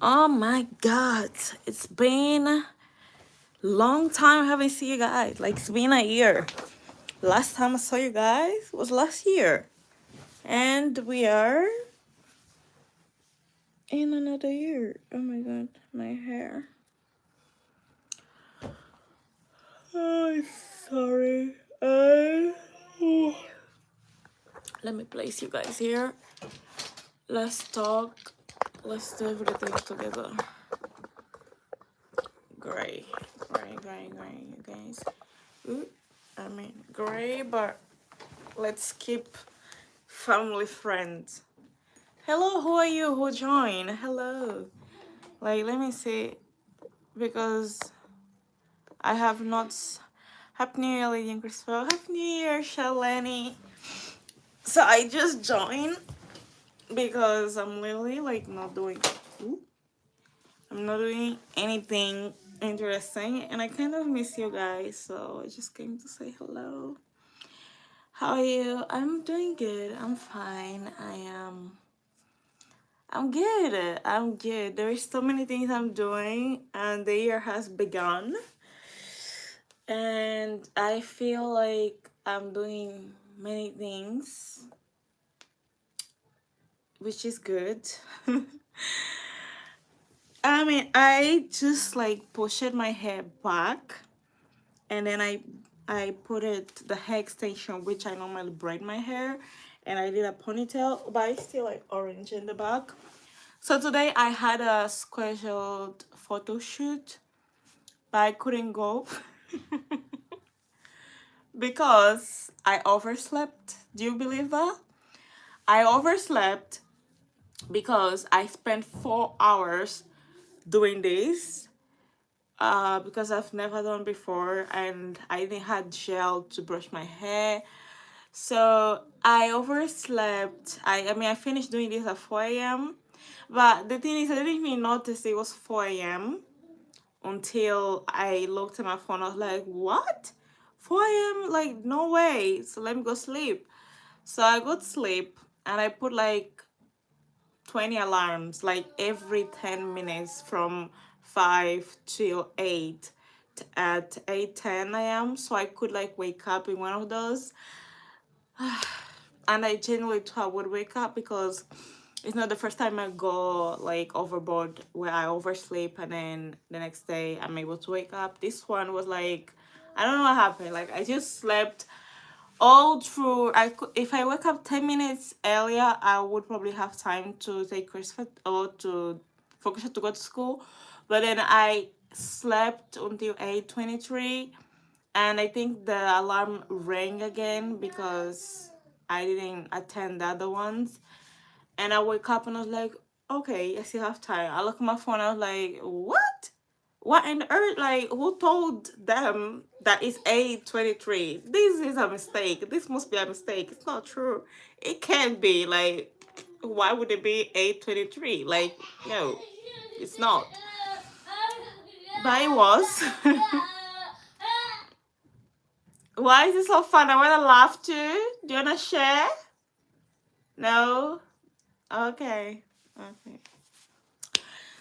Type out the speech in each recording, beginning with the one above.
Oh my god, it's been a long time I haven't seen you guys. Like it's been a year. Last time I saw you guys was last year. And we are in another year. Oh my god, my hair. Oh, sorry. Let me place you guys here. Let's talk. Let's do everything together. Gray. You guys. Ooh, gray, but let's keep family friends. Hello, who are you? Who joined? Hello. Like, let me see, because I have not. Happy New Year, Lady and Christopher. Happy New Year, Shalani. So I just joined because I'm literally like not doing. Ooh, I'm not doing anything interesting, and I kind of miss you guys. So I just came to say hello. How are you? I'm doing good. I'm fine. I'm good. I'm good. There's so many things I'm doing, and the year has begun. And I feel like I'm doing many things, which is good. I just like pushed my hair back, and then I put it the hair extension, which I normally braid my hair, and I did a ponytail, but I still like orange in the back. So today I had a scheduled photo shoot, but I couldn't go because I overslept. Do you believe that? I overslept because I spent 4 hours doing this because I've never done before, and I didn't have gel to brush my hair. So I overslept. I finished doing this at 4 a.m. But the thing is, I didn't even notice it was 4 a.m. until I looked at my phone. I was like, what? 4 a.m.? Like, no way. So let me go sleep. So I go to sleep, and I put like 20 alarms, like every 10 minutes from 5 till 8 at 8:10 a.m. So I could like wake up in one of those. And I genuinely thought I would wake up because it's not the first time I go like overboard where I oversleep and then the next day I'm able to wake up. This one was like, I don't know what happened. Like I just slept all through. If I wake up 10 minutes earlier, I would probably have time to take Christopher or to focus to go to school. But then I slept until 8:23, and I think the alarm rang again because I didn't attend the other ones. And I wake up and I was like, okay, I still have time. I look at my phone, I was like, what? What on earth? Like, who told them that it's 8:23? This is a mistake. This must be a mistake. It's not true. It can't be. Like, why would it be 8:23? Like, no, it's not. But it was. Why is it so fun? I want to laugh too. Do you want to share? No? Okay. Okay.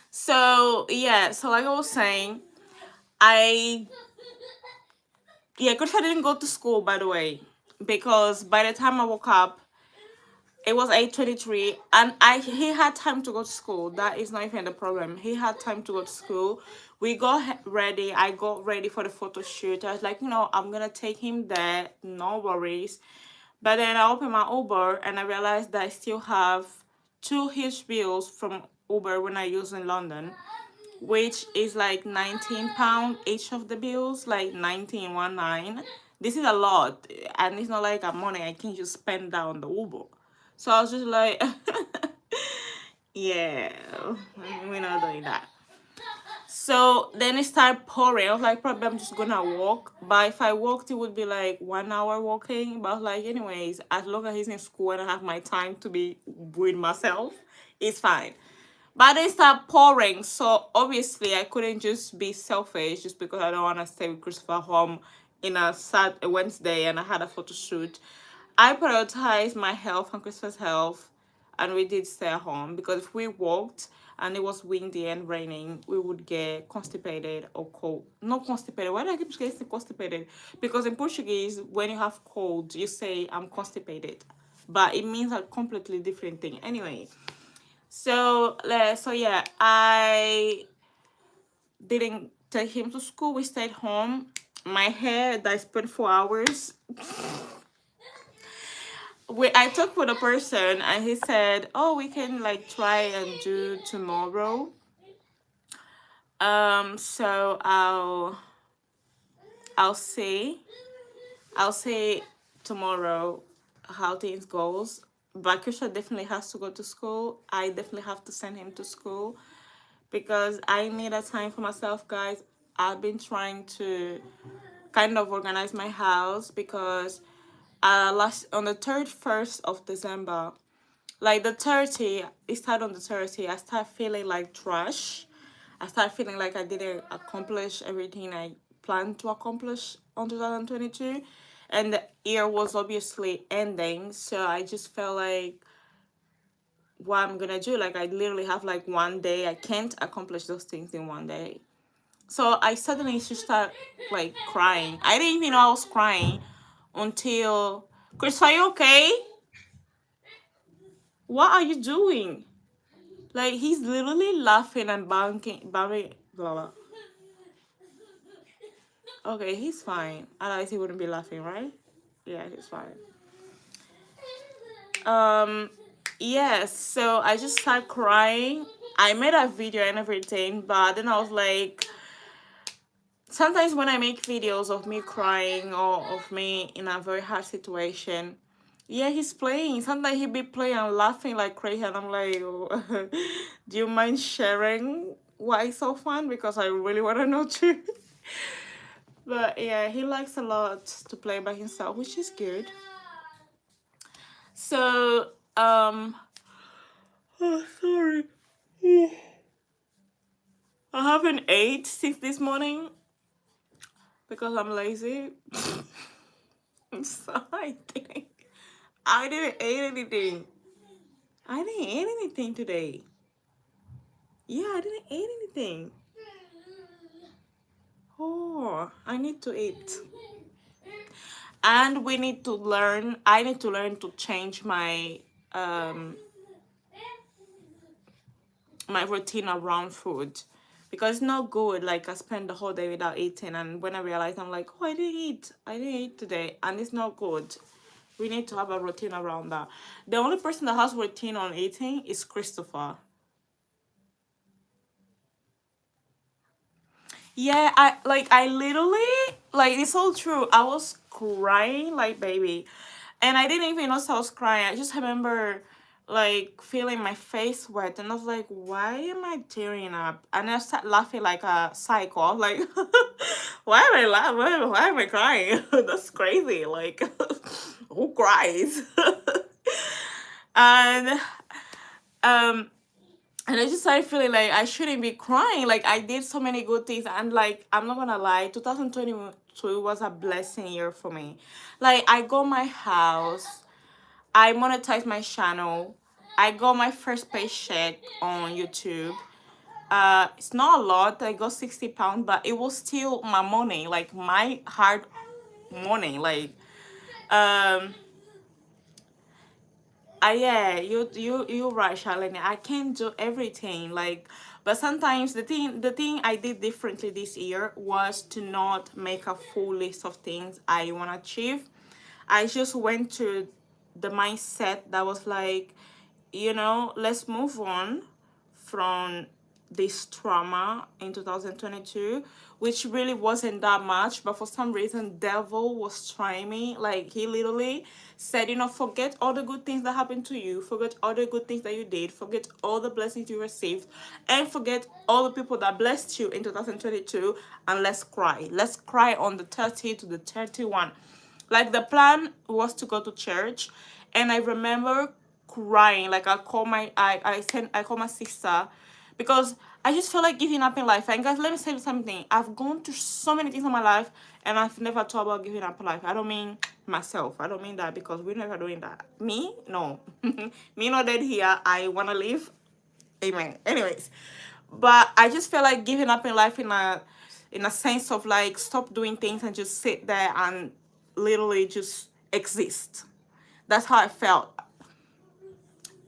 So, yeah. So, like I was saying, I... Yeah, Christopher didn't go to school, by the way, because by the time I woke up, it was 8:23, and he had time to go to school. That is not even the problem. He had time to go to school. We got ready. I got ready for the photo shoot. I was like, I'm gonna take him there. No worries. But then I opened my Uber and I realized that I still have two huge bills from Uber when I use in London, which is like £19 each of the bills, like 1919. This is a lot, and it's not like a money I can just spend that on the Uber. So I was just like, yeah, we're not doing that. So then it started pouring. I was like, probably I'm just gonna walk. But if I walked, it would be like 1 hour walking. But I was like, anyways, as long as he's in school and I have my time to be with myself, it's fine. But they start pouring, so obviously I couldn't just be selfish just because I don't want to stay with Christopher home in a Wednesday and I had a photo shoot. I prioritized my health and Christopher's health, and we did stay at home because if we walked, and it was windy and raining, we would get constipated or cold. Not constipated. Why do I keep saying constipated? Because in Portuguese, when you have cold, you say I'm constipated, but it means a completely different thing. Anyway, so yeah, I didn't take him to school. We stayed home. My hair that I spent 4 hours. I talked with a person and he said, "Oh, we can like try and do tomorrow." So I'll say I'll say tomorrow how things goes. But Krisha definitely has to go to school. I definitely have to send him to school because I need a time for myself, guys. I've been trying to kind of organize my house because last on the 31st of December, like the 30, it started on the 30, I start feeling like trash. I start feeling like I didn't accomplish everything I planned to accomplish on 2022. And the year was obviously ending. So I just felt like what I'm gonna do. Like I literally have like one day. I can't accomplish those things in one day. So I suddenly just start like crying. I didn't even know I was crying until Chris, are you okay? What are you doing? Like he's literally laughing and banging, blah blah. Okay, he's fine. Otherwise he wouldn't be laughing, right? Yeah, he's fine. Um, yes. So I just started crying. I made a video and everything, but then I was like, sometimes when I make videos of me crying or of me in a very hard situation, yeah, he's playing. Sometimes he be playing and laughing like crazy, and I'm like, oh, do you mind sharing why it's so fun? Because I really want to know too. But yeah, he likes a lot to play by himself, which is good. So, oh, sorry. I haven't ate since this morning because I'm lazy. So I didn't eat anything. I didn't eat anything today. Yeah, I didn't eat anything. Oh, I need to eat. And we need to learn. I need to learn to change my routine around food because it's not good. Like I spend the whole day without eating, and when I realize, I'm like, oh, I didn't eat today, and it's not good. We need to have a routine around that. The only person that has routine on eating is Christopher. Yeah, I literally, like, it's all true. I was crying like baby, and I didn't even know I was crying. I just remember like feeling my face wet, and I was like, why am I tearing up? And I started laughing like a psycho. I was like, why am I laughing? Why am I crying? That's crazy. Like, who cries? and um and I just started feeling like I shouldn't be crying. Like I did so many good things, and like I'm not gonna lie, 2022 was a blessing year for me. Like I got my house, I monetized my channel, I got my first paycheck on YouTube. It's not a lot. I got £60, but it was still my money, like my hard money. Like um yeah, you're right, Charlene. I can't do everything. Like, but sometimes the thing I did differently this year was to not make a full list of things I want to achieve. I just went to the mindset that was like, let's move on from this trauma in 2022, which really wasn't that much, but for some reason devil was trying me. Like he literally said, forget all the good things that happened to you, forget all the good things that you did, forget all the blessings you received, and forget all the people that blessed you in 2022, and let's cry on the 30 to the 31. Like the plan was to go to church, and I remember crying. Like I called my sister because I just felt like giving up in life. And guys, let me tell you something. I've gone through so many things in my life, and I've never thought about giving up in life. I don't mean myself. I don't mean that, because we're never doing that. Me, no. Me not dead here. I wanna live. Amen. Anyways, but I just feel like giving up in life in a sense of like stop doing things and just sit there and literally just exist. That's how I felt.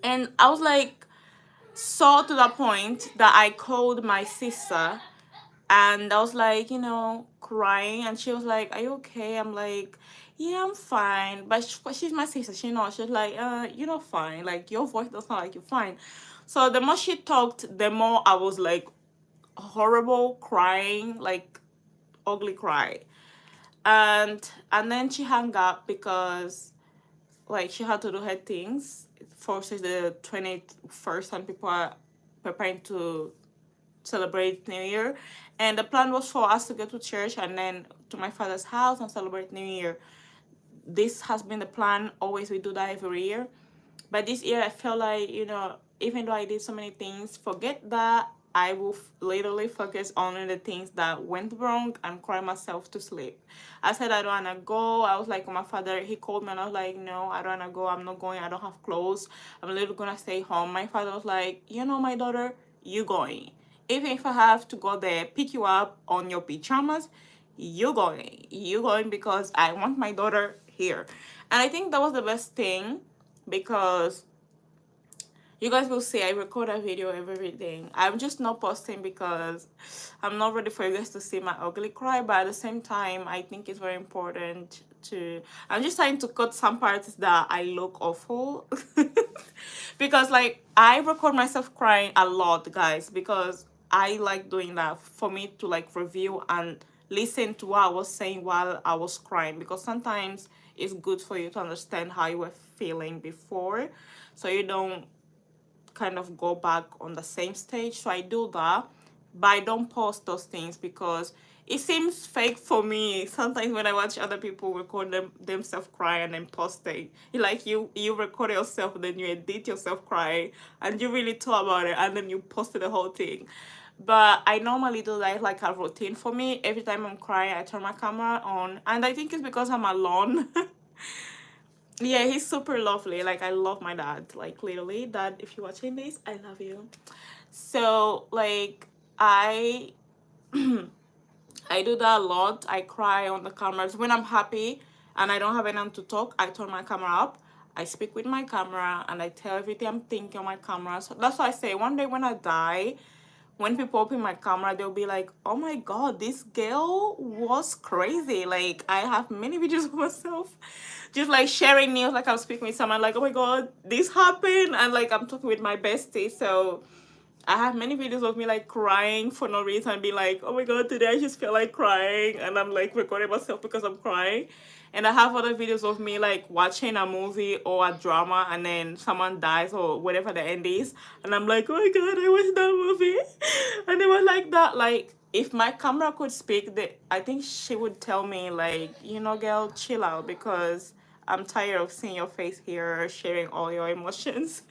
And I was like so to the point that I called my sister and I was like, crying, and she was like, "Are you okay?" I'm like, "Yeah, I'm fine." But she's my sister. She knows. She's like, "You're not fine. Like your voice does not like you're fine." So the more she talked, the more I was like horrible crying, like ugly cry. And then she hung up because like she had to do her things. First is the 21st and people are preparing to celebrate New Year. And the plan was for us to go to church and then to my father's house and celebrate New Year. This has been the plan. Always we do that every year. But this year I felt like, even though I did so many things, forget that. I will literally focus on the things that went wrong and cry myself to sleep. I said I don't wanna go. I was like, my father, he called me and I was like, no, I don't wanna go. I'm not going. I don't have clothes. I'm literally gonna stay home. My father was like, my daughter, you going. Even if I have to go there, pick you up on your pajamas, you going. You going because I want my daughter here. And I think that was the best thing because you guys will see I record a video of everything. I'm just not posting because I'm not ready for you guys to see my ugly cry, but at the same time I think it's very important to I'm just trying to cut some parts that I look awful. Because like I record myself crying a lot, guys, because I like doing that for me to like review and listen to what I was saying while I was crying, because sometimes it's good for you to understand how you were feeling before so you don't kind of go back on the same stage. So I do that, but I don't post those things because it seems fake for me. Sometimes when I watch other people record themselves crying and posting, like you record yourself, then you edit yourself crying, and you really thought about it, and then you posted the whole thing. But I normally do that like a routine for me. Every time I'm crying, I turn my camera on, and I think it's because I'm alone. Yeah, he's super lovely. Like I love my dad. Like literally, dad, if you're watching this, I love you. So like I I do that a lot. I cry on the cameras when I'm happy and I don't have anyone to talk. I turn my camera up. I speak with my camera and I tell everything I'm thinking on my camera. So that's why I say one day when I die, when people open my camera, they'll be like, "Oh my god, this girl was crazy." Like I have many videos of myself just like sharing news, like I'm speaking with someone, like, "Oh my god, this happened," and like I'm talking with my bestie. So I have many videos of me like crying for no reason and be like, "Oh my god, today I just feel like crying," and I'm like recording myself because I'm crying. And I have other videos of me like watching a movie or a drama and then someone dies or whatever the end is, and I'm like, "Oh my god, I watched that movie," and it was like that. Like if my camera could speak, I think she would tell me like, girl, chill out because I'm tired of seeing your face here, sharing all your emotions.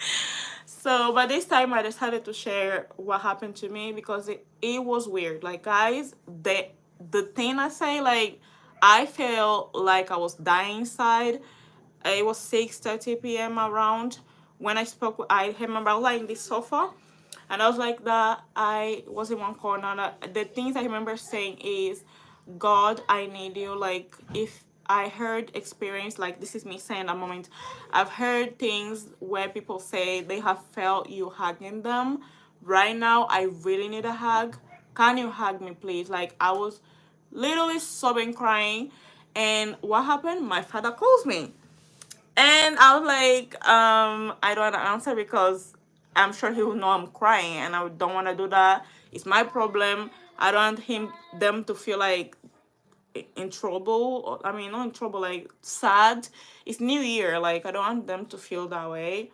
So, but this time I decided to share what happened to me because it was weird. Like, guys, the thing I say, like, I felt like I was dying inside. It was 6:30 p.m. around when I spoke. I remember I was like in this sofa, and I was like that. I was in one corner. And the things I remember saying is, "God, I need you." Like if I heard experience, like this is me saying a moment, I've heard things where people say they have felt you hugging them. Right now, I really need a hug. Can you hug me, please? Like I was literally sobbing, crying, and what happened? My father calls me. And I was like, I don't want to answer because I'm sure he will know I'm crying and I don't want to do that. It's my problem. I don't want them to feel like in trouble. I mean, not in trouble, like sad. It's New Year. Like, I don't want them to feel that way.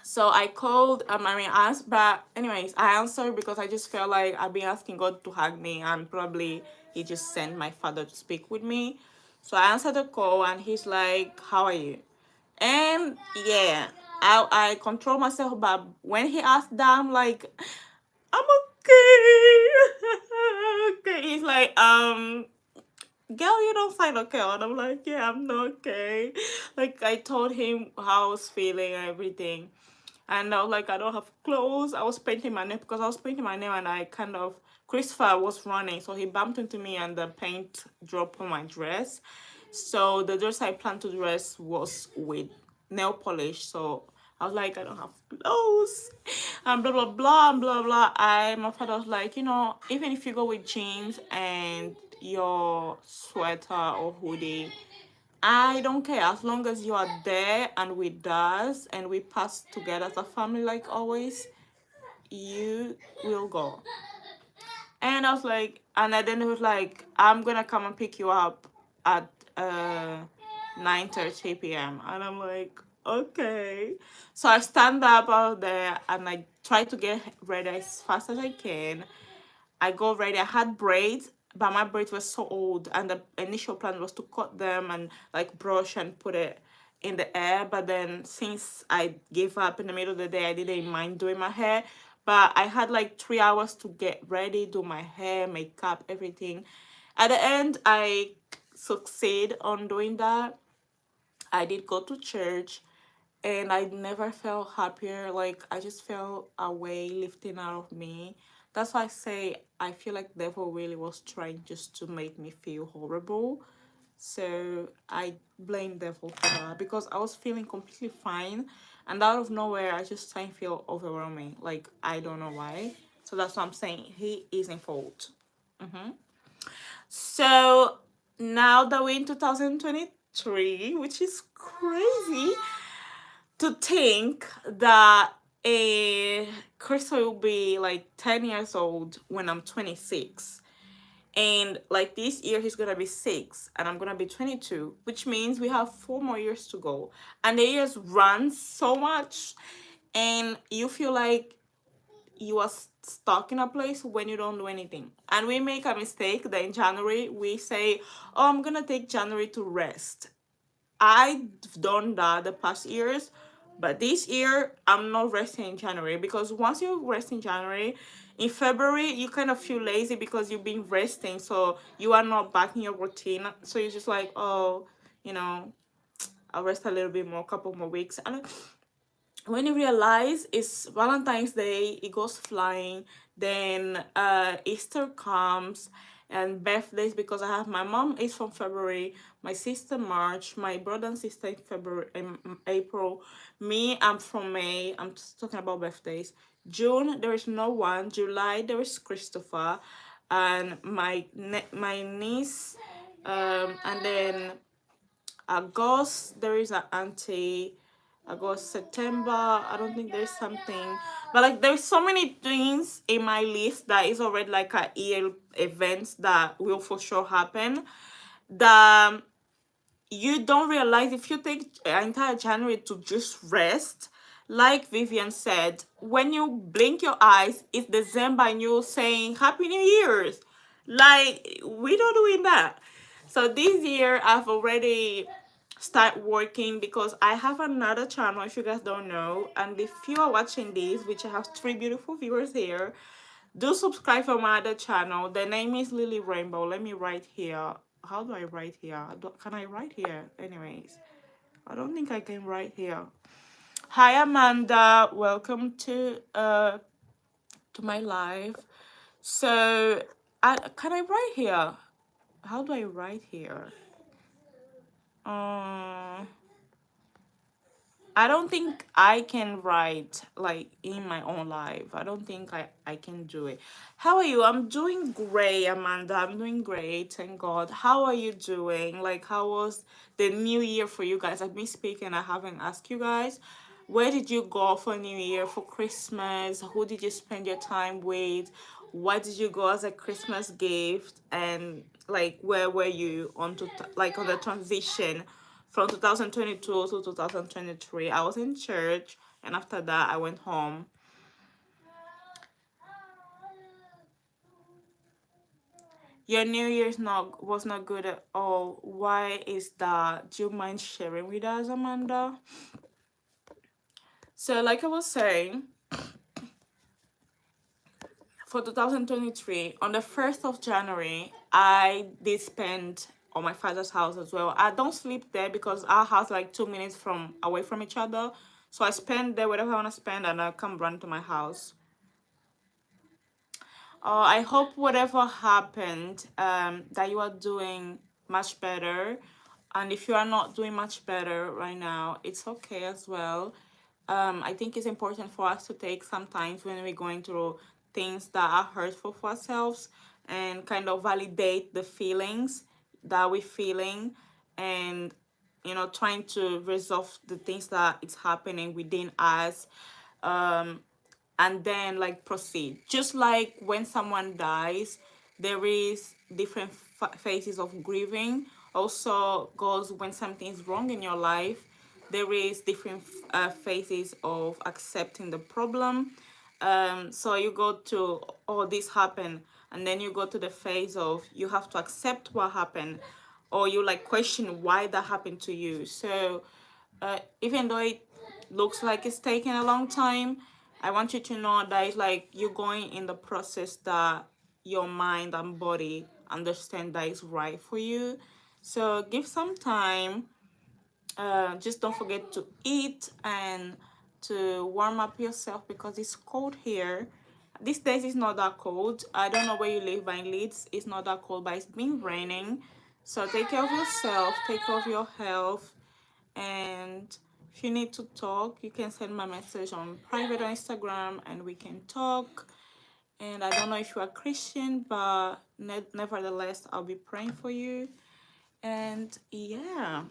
So I called, I asked, but anyways, I answered because I just felt like I've been asking God to hug me and probably he just sent my father to speak with me. So I answered the call and he's like, "How are you?" And yeah, I control myself, but when he asked that, I'm like, "I'm okay." Okay. He's like, "Girl, you don't sound okay." And I'm like, "Yeah, I'm not okay." Like I told him how I was feeling and everything. And I was like, I don't have clothes. I was painting my nail because I was painting my nail, and I kind of, Christopher was running, so he bumped into me and the paint dropped on my dress. So the dress I planned to dress was with nail polish. So I was like, I don't have clothes, and blah blah blah and blah blah. My father was like, even if you go with jeans and your sweater or hoodie, I don't care as long as you are there and with us and we pass together as a family like always, you will go. And I was like, and then he was like, I'm gonna come and pick you up at 9:30 p.m. And I'm like, okay. So I stand up out there and I try to get ready as fast as I can. I got ready. I had braids, but my braids were so old, and the initial plan was to cut them and like brush and put it in the air. But then since I gave up in the middle of the day, I didn't mind doing my hair. But I had like 3 hours to get ready, do my hair, makeup, everything. At the end, I succeed on doing that. I did go to church, and I never felt happier. Like I just felt a weight lifting out of me. That's why I say I feel like devil really was trying just to make me feel horrible. So I blame devil for that because I was feeling completely fine, and out of nowhere I just started feel overwhelming. Like I don't know why. So that's what I'm saying. He is in fault. So now that we're in 2023, which is crazy, to think that a Crystal will be like 10 years old when I'm 26. And like this year, he's gonna be 6, and I'm gonna be 22, which means we have 4 more years to go. And the years run so much, and you feel like you are stuck in a place when you don't do anything. And we make a mistake that in January we say, oh, I'm gonna take January to rest. I've done that the past years, but this year I'm not resting in January because once you rest in January, in February you kind of feel lazy because you've been resting, so you are not back in your routine. So you're just like, oh, you know, I'll rest a little bit more, couple more weeks, and when you realize it's Valentine's Day, it goes flying. Then Easter comes and birthdays, because I have my mom is from February, my sister March, my brother and sister in February, April. Me, I'm from May. I'm just talking about birthdays. June there is no one. July there is Christopher, and my niece, and then August, there is an auntie. August, September, I don't think there's something. But like there's so many things in my list that is already like a year events that will for sure happen. That you don't realize if you take entire January to just rest, like Vivian said, when you blink your eyes, it's December and you're saying Happy New Year's. Like we don't doing that. So this year I've already start working because I have another channel if you guys don't know. And if you are watching this, which I have 3 beautiful viewers here, do subscribe for my other channel. The name is Lily Rainbow. Let me write here. How do I write here? Can I write here? Anyways, I don't think I can write here. Hi Amanda, welcome to my live. So can I write here? How do I write here? I don't think I can write like in my own life. I don't think I can do it. How are you? I'm doing great, Amanda. I'm doing great, thank God. How are you doing? Like, how was the new year for you guys? I've been speaking, I haven't asked you guys. Where did you go for New Year, for Christmas? Who did you spend your time with? What did you go as a Christmas gift? And like, where were you like on the transition from 2022 to 2023? I was in church, and after that I went home. Your New Year's was not good at all. Why is that? Do you mind sharing with us, Amanda? So like I was saying, for 2023, on the 1st of January, I did spend on my father's house as well. I don't sleep there because our house like 2 minutes from away from each other. So I spend there whatever I want to spend, and I come run to my house. I hope whatever happened, that you are doing much better. And if you are not doing much better right now, it's okay as well. I think it's important for us to take some time when we're going through things that are hurtful for ourselves and kind of validate the feelings that we're feeling, and trying to resolve the things that is happening within us, and then like proceed. Just like when someone dies, there is different phases of grieving. Also goes when something is wrong in your life, there is different phases of accepting the problem. So you go to, oh, this happened, and then you go to the phase of you have to accept what happened, or you like question why that happened to you. So even though it looks like it's taking a long time, I want you to know that it's like you're going in the process that your mind and body understand that is right for you. So give some time. Just don't forget to eat and to warm up yourself because it's cold here. These days it's not that cold. I don't know where you live, but in Leeds it's not that cold, but it's been raining. So take care of yourself, take care of your health, and if you need to talk, you can send my message on private on Instagram and we can talk. And I don't know if you are Christian, but nevertheless I'll be praying for you. And yeah,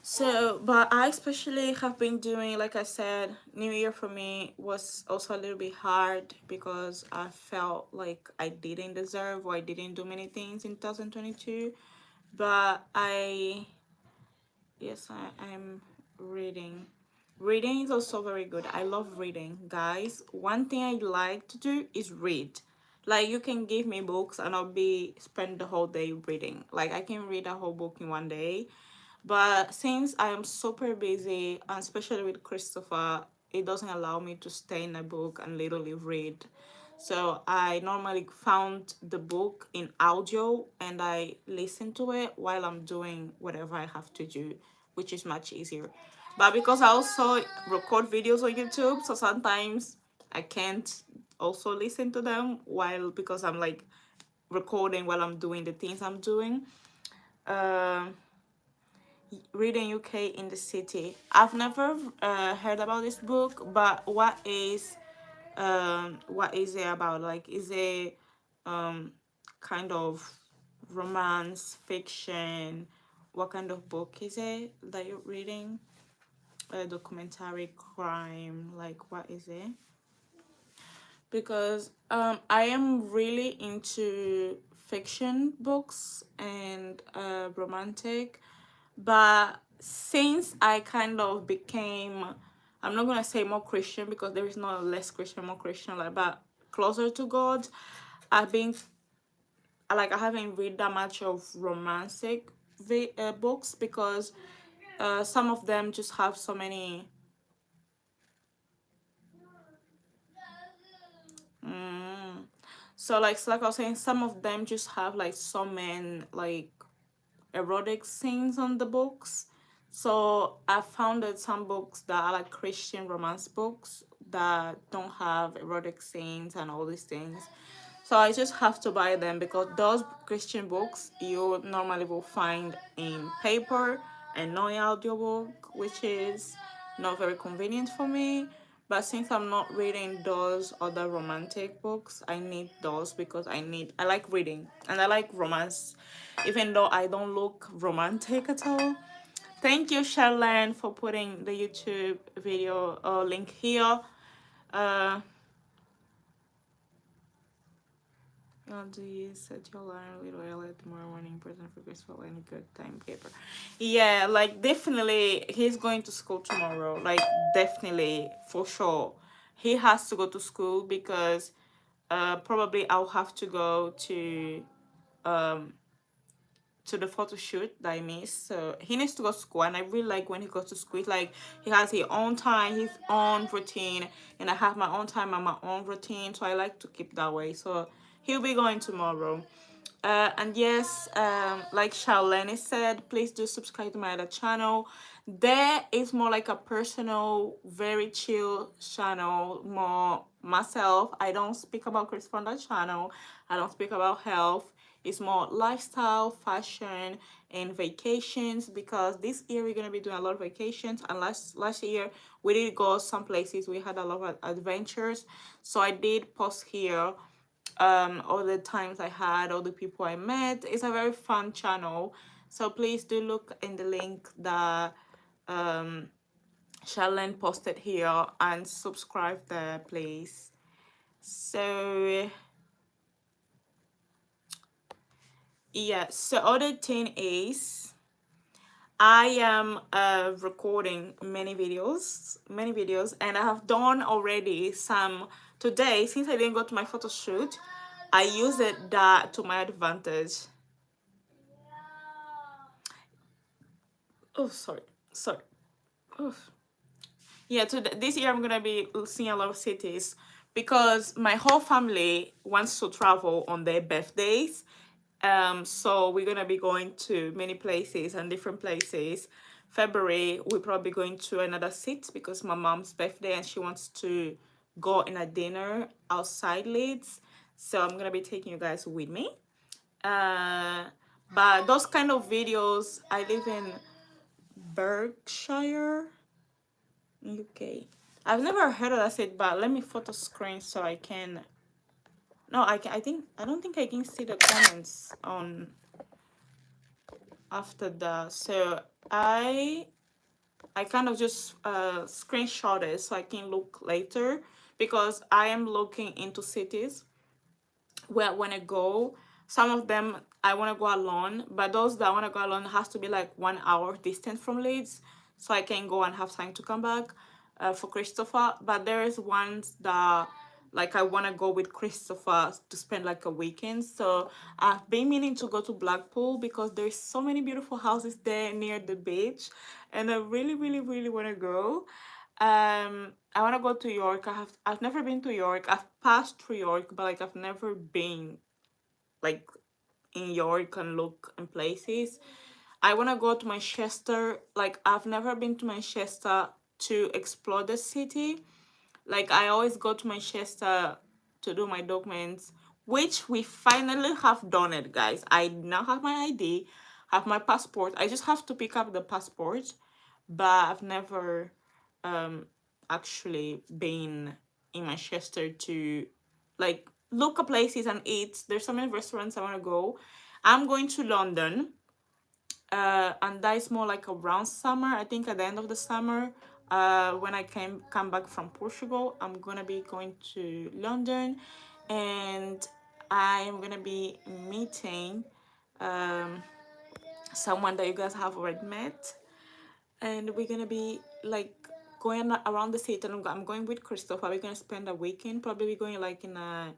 so but I especially have been doing, like I said, New Year for me was also a little bit hard because I felt like I didn't deserve, or I didn't do many things in 2022. But yes, I'm reading. Reading is also very good. I love reading, guys. One thing I like to do is read. Like you can give me books and I'll be spend the whole day reading. Like I can read a whole book in one day. But since I am super busy, and especially with Christopher, it doesn't allow me to stay in a book and literally read. So I normally found the book in audio and I listen to it while I'm doing whatever I have to do, which is much easier. But because I also record videos on YouTube, so sometimes I can't also listen to them while, because I'm like recording while I'm doing the things I'm doing. Um, Reading UK in the City. I've never heard about this book, but what is it about? Like, is it kind of romance, fiction? What kind of book is it that you're reading? A documentary, crime, like what is it? Because I am really into fiction books and romantic, but since I kind of became, I'm not gonna say more Christian because there is no less Christian, more Christian, like, but closer to God, I've been like, I haven't read that much of romantic books because some of them just have so many. Mm, so like I was saying, some of them just have like so many like erotic scenes on the books. So I found that some books that are like Christian romance books that don't have erotic scenes and all these things. So I just have to buy them because those Christian books you normally will find in paper and no audiobook, which is not very convenient for me. But since I'm not reading those other romantic books, I need those because I like reading and I like romance, even though I don't look romantic at all. Thank you, Charlene, for putting the YouTube video link here. Uh, do you set your alarm a little early tomorrow morning? Present for graceful and good timekeeper. Yeah, like definitely he's going to school tomorrow. Like definitely for sure. He has to go to school because probably I'll have to go um to the photo shoot that I missed. So he needs to go to school, and I really like when he goes to school. It's like he has his own time, his own routine, and I have my own time and my own routine. So I like to keep that way. So he'll be going tomorrow. And yes, like Charlene said, please do subscribe to my other channel. There is more like a personal, very chill channel, more myself. I don't speak about Chris on that channel. I don't speak about health. It's more lifestyle, fashion, and vacations, because this year we're gonna be doing a lot of vacations. And last year we did go some places. We had a lot of adventures. So I did post here all the times I had, all the people I met. It's a very fun channel. So please do look in the link that Charlene posted here and subscribe there, please. So yeah, so other thing is I am recording many videos, and I have done already some today. Since I didn't go to my photo shoot, I used that to my advantage. Oh, sorry. Oh. Yeah, this year I'm gonna be seeing a lot of cities because my whole family wants to travel on their birthdays. So we're gonna be going to many places and different places. February we're probably going to another city because my mom's birthday and she wants to go in a dinner outside Leeds. So I'm gonna be taking you guys with me. But those kind of videos, I live in Berkshire, UK. I've never heard of that city, but let me photo screen so I can. No, I don't think I can see the comments on after that. So I kind of just screenshot it so I can look later, because I am looking into cities where I want to go. Some of them I want to go alone, but those that I want to go alone has to be like 1 hour distance from Leeds, so I can go and have time to come back for Christopher. But there is ones that like I want to go with Christopher to spend like a weekend. So I've been meaning to go to Blackpool because there's so many beautiful houses there near the beach, and I really want to go. I want to go to York. I've never been to York. I've passed through York, but like I've never been like in York and look in places. I want to go to Manchester. Like I've never been to Manchester to explore the city. Like I always go to Manchester to do my documents, which we finally have done it, guys. I now have my ID, have my passport. I just have to pick up the passport, but I've never actually been in Manchester to like look at places and eat. There's so many restaurants I want to go. I'm going to London, and that is more like around summer. I think at the end of the summer, when I come back from Portugal, I'm gonna be going to London, and I'm gonna be meeting someone that you guys have already met, and we're gonna be like going around the city. And I'm going with Christopher. We're gonna spend a weekend. Probably we're going like in a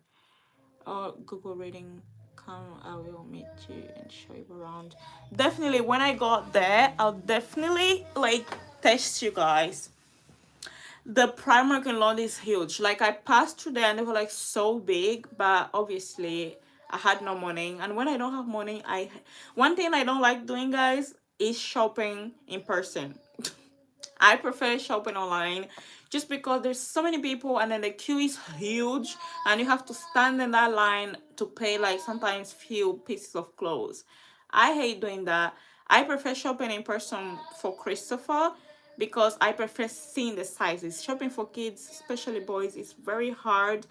Google reading. Come, I will meet you and show you around. Definitely, when I got there, I'll definitely like test you guys. The Primark in London is huge. Like I passed through there and they were like so big, but obviously I had no money. And when I don't have money, one thing I don't like doing, guys, is shopping in person. I prefer shopping online just because there's so many people and then the queue is huge and you have to stand in that line to pay like sometimes few pieces of clothes. I hate doing that. I prefer shopping in person for Christopher because I prefer seeing the sizes. Shopping for kids, especially boys, is very hard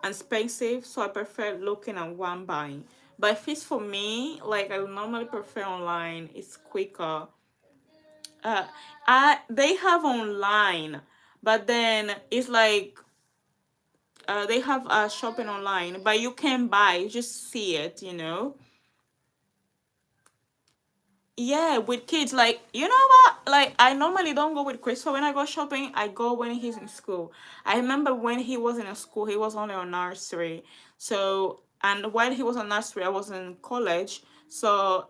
and expensive, so I prefer looking at one buying. But if it's for me, like I would normally prefer online, it's quicker. uh they have online, but then it's like they have shopping online, but you can buy, you just see it, you know. Yeah, with kids, like, you know what, like I normally don't go with Chris. So when I go shopping, I go when he's in school. I remember when he was in a school, he was only on nursery. So, and while he was on nursery, I was in college. So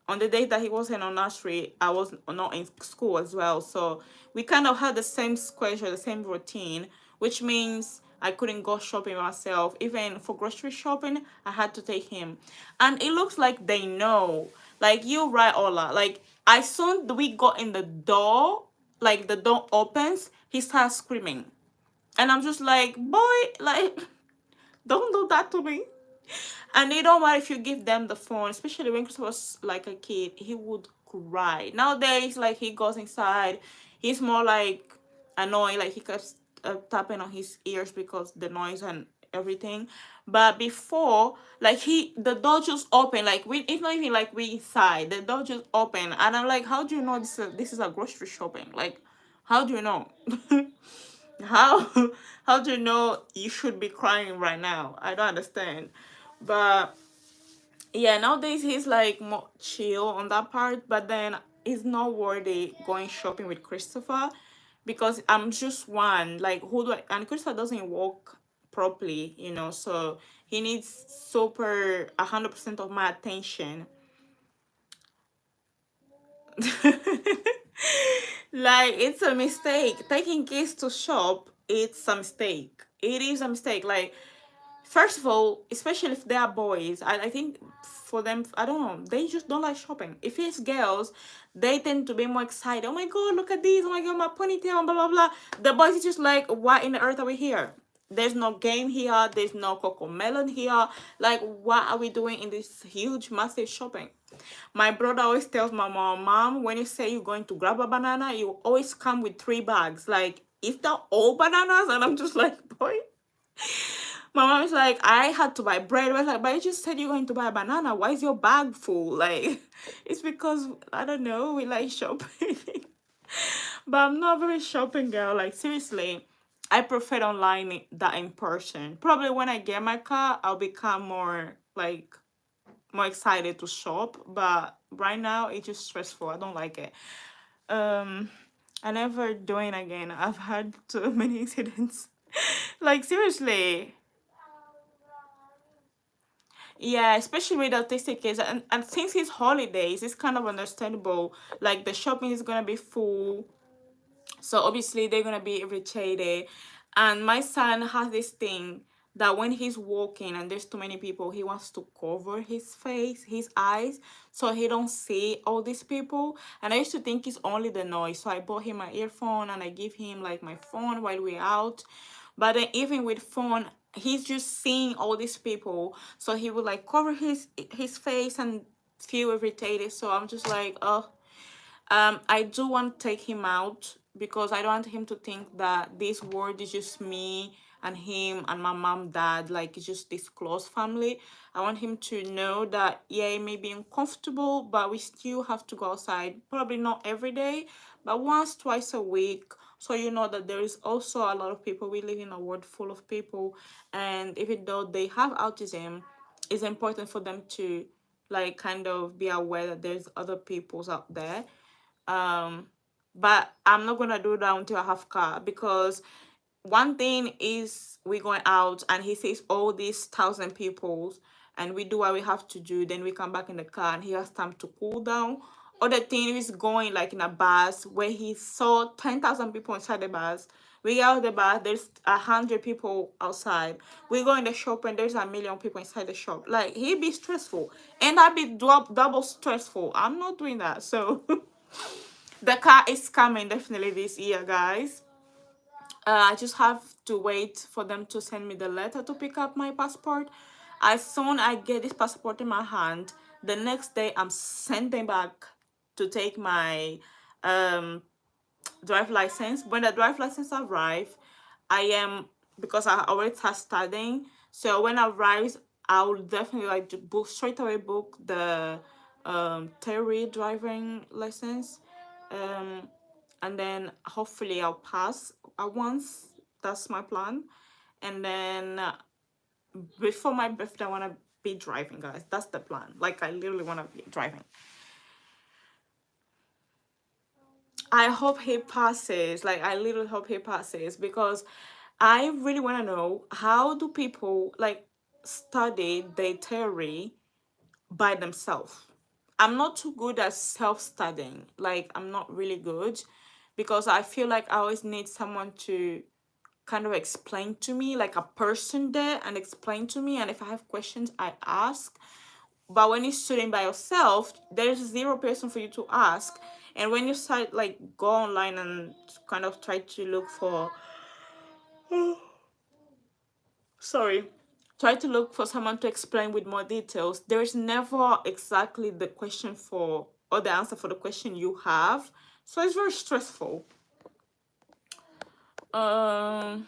on the day that he wasn't on nursery, I was not in school as well. So we kind of had the same schedule, the same routine, which means I couldn't go shopping myself. Even for grocery shopping, I had to take him. And it looks like they know. Like, you right, Ola. Like, As soon as we got in the door, like the door opens, he starts screaming. And I'm just like, boy, like, don't do that to me. And you know what? If you give them the phone, especially when Chris was like a kid, he would cry. Nowadays, like he goes inside, he's more like annoying. Like he keeps tapping on his ears because the noise and everything. But before, like the door just open. Like it's not even like we inside. The door just open, and I'm like, how do you know this is a grocery shopping? Like, how do you know? how how do you know you should be crying right now? I don't understand. But yeah, nowadays he's like more chill on that part, but then it's not worthy going shopping with Christopher because I'm just one. Like, who do I, and Christopher doesn't walk properly, so he needs super 100% of my attention. Like, it's a mistake. Taking kids to shop, it's a mistake. It is a mistake. Like, first of all, especially if they are boys, I think for them, I don't know, they just don't like shopping. If it's girls, they tend to be more excited. Oh my god, look at these! Oh my god, my ponytail, blah blah blah. The boys is just like, why in the earth are we here? There's no game here. There's no Coco Melon here. Like, what are we doing in this huge, massive shopping? My brother always tells my mom, when you say you're going to grab a banana, you always come with 3 bags. Like, if they're all bananas, and I'm just like, boy. My mom is like, I had to buy bread. I was like, but you just said you're going to buy a banana. Why is your bag full? Like, it's because, I don't know, we like shopping. But I'm not a very shopping girl. Like, seriously, I prefer online than in person. Probably when I get my car, I'll become more excited to shop. But right now, it's just stressful. I don't like it. Um, I never do it again. I've had too many incidents. Like, seriously. Yeah, especially with autistic kids, and since it's holidays, it's kind of understandable. Like the shopping is gonna be full, so obviously they're gonna be irritated. And my son has this thing that when he's walking and there's too many people, he wants to cover his face, his eyes, so he don't see all these people. And I used to think it's only the noise, so I bought him my earphone and I give him like my phone while we're out. But then even with phone, he's just seeing all these people, so he would like cover his face and feel irritated. So I'm just like, oh, I do want to take him out because I don't want him to think that this world is just me and him and my mom, dad, like it's just this close family. I want him to know that, yeah, it may be uncomfortable, but we still have to go outside. Probably not every day, but once, twice a week. So you know that there is also a lot of people. We live in a world full of people, and even though they have autism, it's important for them to like kind of be aware that there's other peoples out there. um but I'm not gonna do that until I have car, because one thing is we going out and he sees all these 1,000 people and we do what we have to do, then we come back in the car and he has time to cool down. Other thing is going like in a bus where he saw 10,000 people inside the bus. We get out of the bus, there's 100 people outside. We go in the shop and there's 1,000,000 people inside the shop. Like, he'd be stressful and I'd be double stressful. I'm not doing that. So the car is coming definitely this year, guys. I just have to wait for them to send me the letter to pick up my passport. As soon I get this passport in my hand, the next day I'm sending back to take my um drive license. When the drive license arrive, I am, because I already start studying. So when it arrives, I will definitely like to book straight away, book the theory driving license. Um, and then hopefully I'll pass at once. That's my plan. And then before my birthday, I want to be driving, guys. That's the plan. Like, I literally want to be driving. I hope he passes. Like, I literally hope he passes, because I really want to know, how do people like study their theory by themselves? I'm not too good at self-studying. Like, I'm not really good, because I feel like I always need someone to kind of explain to me, like a person there, and explain to me. And if I have questions, I ask. But when you're studying by yourself, there's zero person for you to ask. And when you start like go online and kind of try to look for, sorry, try to look for someone to explain with more details, there is never exactly the question for, or the answer for the question you have. So it's very stressful. um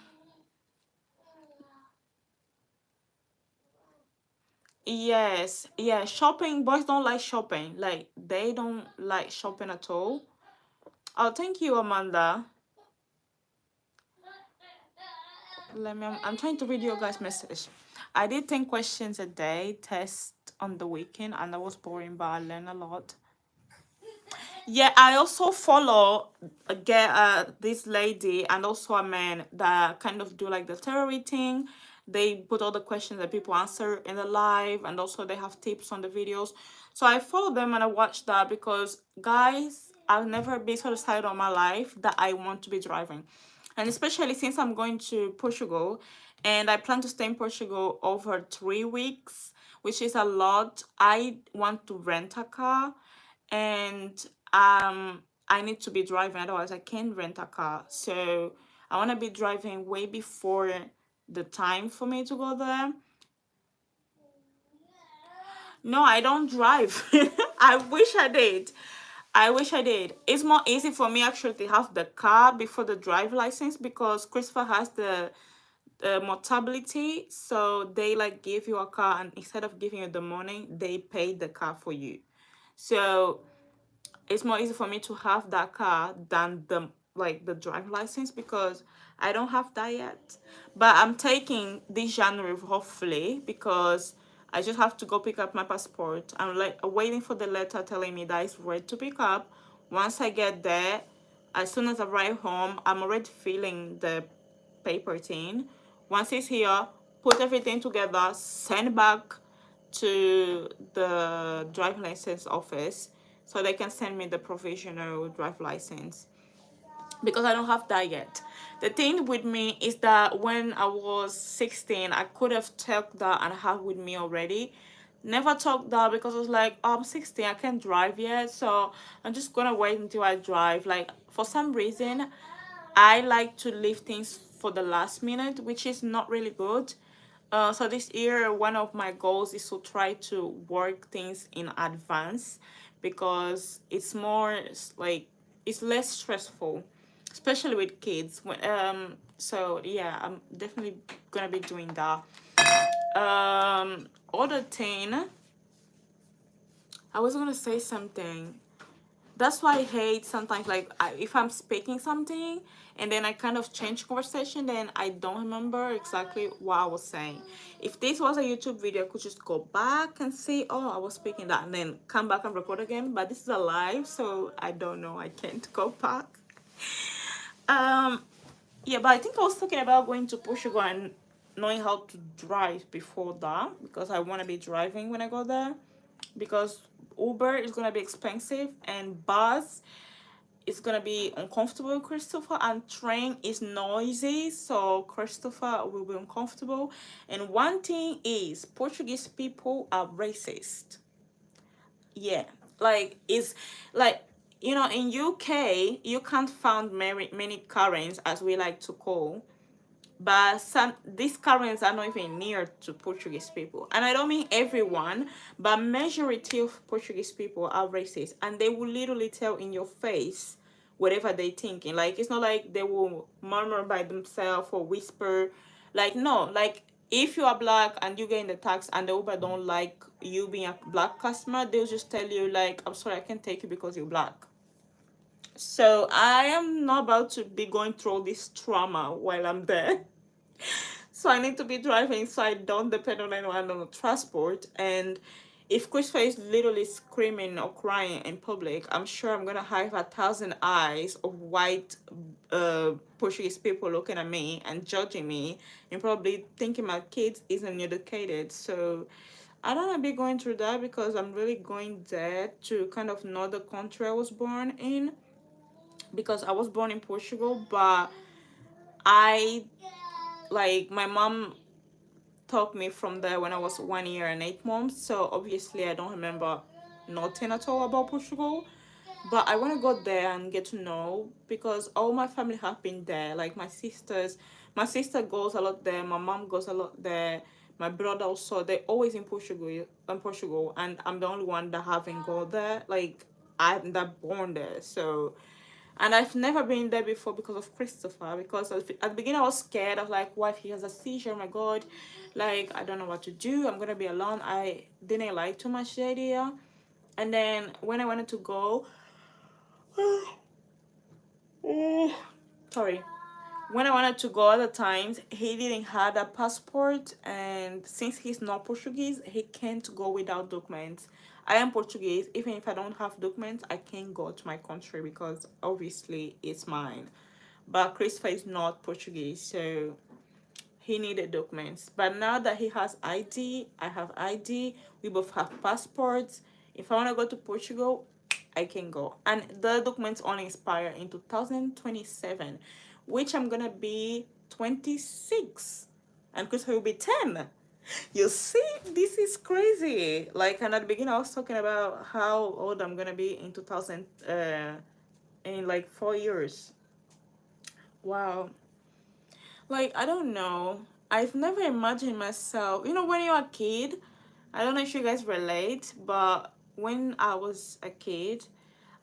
yes, yeah, shopping, boys don't like shopping, like they don't like shopping at all. Oh, thank you, Amanda. Let me, I'm trying to read your guys message. I did 10 questions a day test on the weekend, and that was boring, but I learned a lot. Yeah, I also follow get this lady and also a man that kind of do like the tarot reading. They put all the questions that people answer in the live, and also they have tips on the videos. So I follow them and I watch that because, guys, I've never been so decided on my life that I want to be driving, and especially since I'm going to Portugal, and I plan to stay in Portugal over 3 weeks, which is a lot. I want to rent a car, and I need to be driving, otherwise I can't rent a car. So I want to be driving way before the time for me to go there. No, I don't drive. I wish I did. I wish I did. It's more easy for me actually to have the car before the drive license, because Christopher has the mortability. So they like give you a car, and instead of giving you the money, they pay the car for you. So it's more easy for me to have that car than the like the drive license, because I don't have that yet. But I'm taking this January hopefully, because I just have to go pick up my passport. I'm like waiting for the letter telling me that it's ready to pick up. Once I get there, as soon as I arrive home, I'm already filling the paper thing. Once it's here, put everything together, send back to the drive license office so they can send me the provisional drive license, because I don't have that yet. The thing with me is that when I was 16, I could have took that and have with me already. Never took that because I was like, oh, I'm 16, I can't drive yet, so I'm just gonna wait until I drive. Like, for some reason, I like to leave things for the last minute, which is not really good. So this year, one of my goals is to try to work things in advance, because it's more like it's less stressful, especially with kids. So yeah, I'm definitely gonna be doing that. Other thing, I was gonna say something. That's why I hate sometimes, like if I'm speaking something and then I kind of change conversation, then I don't remember exactly what I was saying. If this was a YouTube video, I could just go back and say, oh, I was speaking that, and then come back and record again. But this is a live, so I don't know, I can't go back. um yeah, but I think I was talking about going to Portugal and knowing how to drive before that, because I want to be driving when I go there, because Uber is gonna be expensive, and bus is gonna be uncomfortable with Christopher, and train is noisy, so Christopher will be uncomfortable. And one thing is, Portuguese people are racist. Yeah, like it's like, in UK you can't find many Karens, as we like to call, but some these Karens are not even near to Portuguese people. And I don't mean everyone, but majority of Portuguese people are racist, and they will literally tell in your face whatever they thinking. Like, it's not like they will murmur by themselves or whisper. Like, no, like if you are black and you get in the tax and the Uber don't like you being a black customer, they'll just tell you like, I'm sorry, I can't take you because you're black. So I am not about to be going through all this trauma while I'm there. So I need to be driving so I don't depend on anyone on the transport. And if Christopher is literally screaming or crying in public, I'm sure I'm gonna have 1,000 eyes of white Portuguese people looking at me and judging me, and probably thinking my kid isn't educated. So I don't want to be going through that, because I'm really going there to kind of know the country I was born in, because I was born in Portugal, but I, like, my mom took me from there when I was 1 year and 8 months. So obviously I don't remember nothing at all about Portugal. But I want to go there and get to know, because all my family have been there. Like my sister goes a lot there. My mom goes a lot there. My brother also. They're always in Portugal, and I'm the only one that haven't gone there. Like I'm that born there, so. And I've never been there before because of Christopher. Because at the beginning I was scared. I was like, what if he has a seizure? Oh my God. Like, I don't know what to do. I'm going to be alone. I didn't like too much the idea. And then when I wanted to go, sorry. When I wanted to go other times, he didn't have a passport. And since he's not Portuguese, he can't go without documents. I am Portuguese. Even if I don't have documents, I can't go to my country because obviously it's mine. But Christopher is not Portuguese, so he needed documents. But now that he has ID, I have ID, we both have passports. If I want to go to Portugal, I can go. And the documents only expire in 2027, which I'm gonna be 26 and Christopher will be 10. You see, this is crazy. Like, and at the beginning I was talking about how old I'm gonna be in 2000 in like 4 years. Wow. Like, I don't know. I've never imagined myself, when you're a kid, I don't know if you guys relate, but when I was a kid,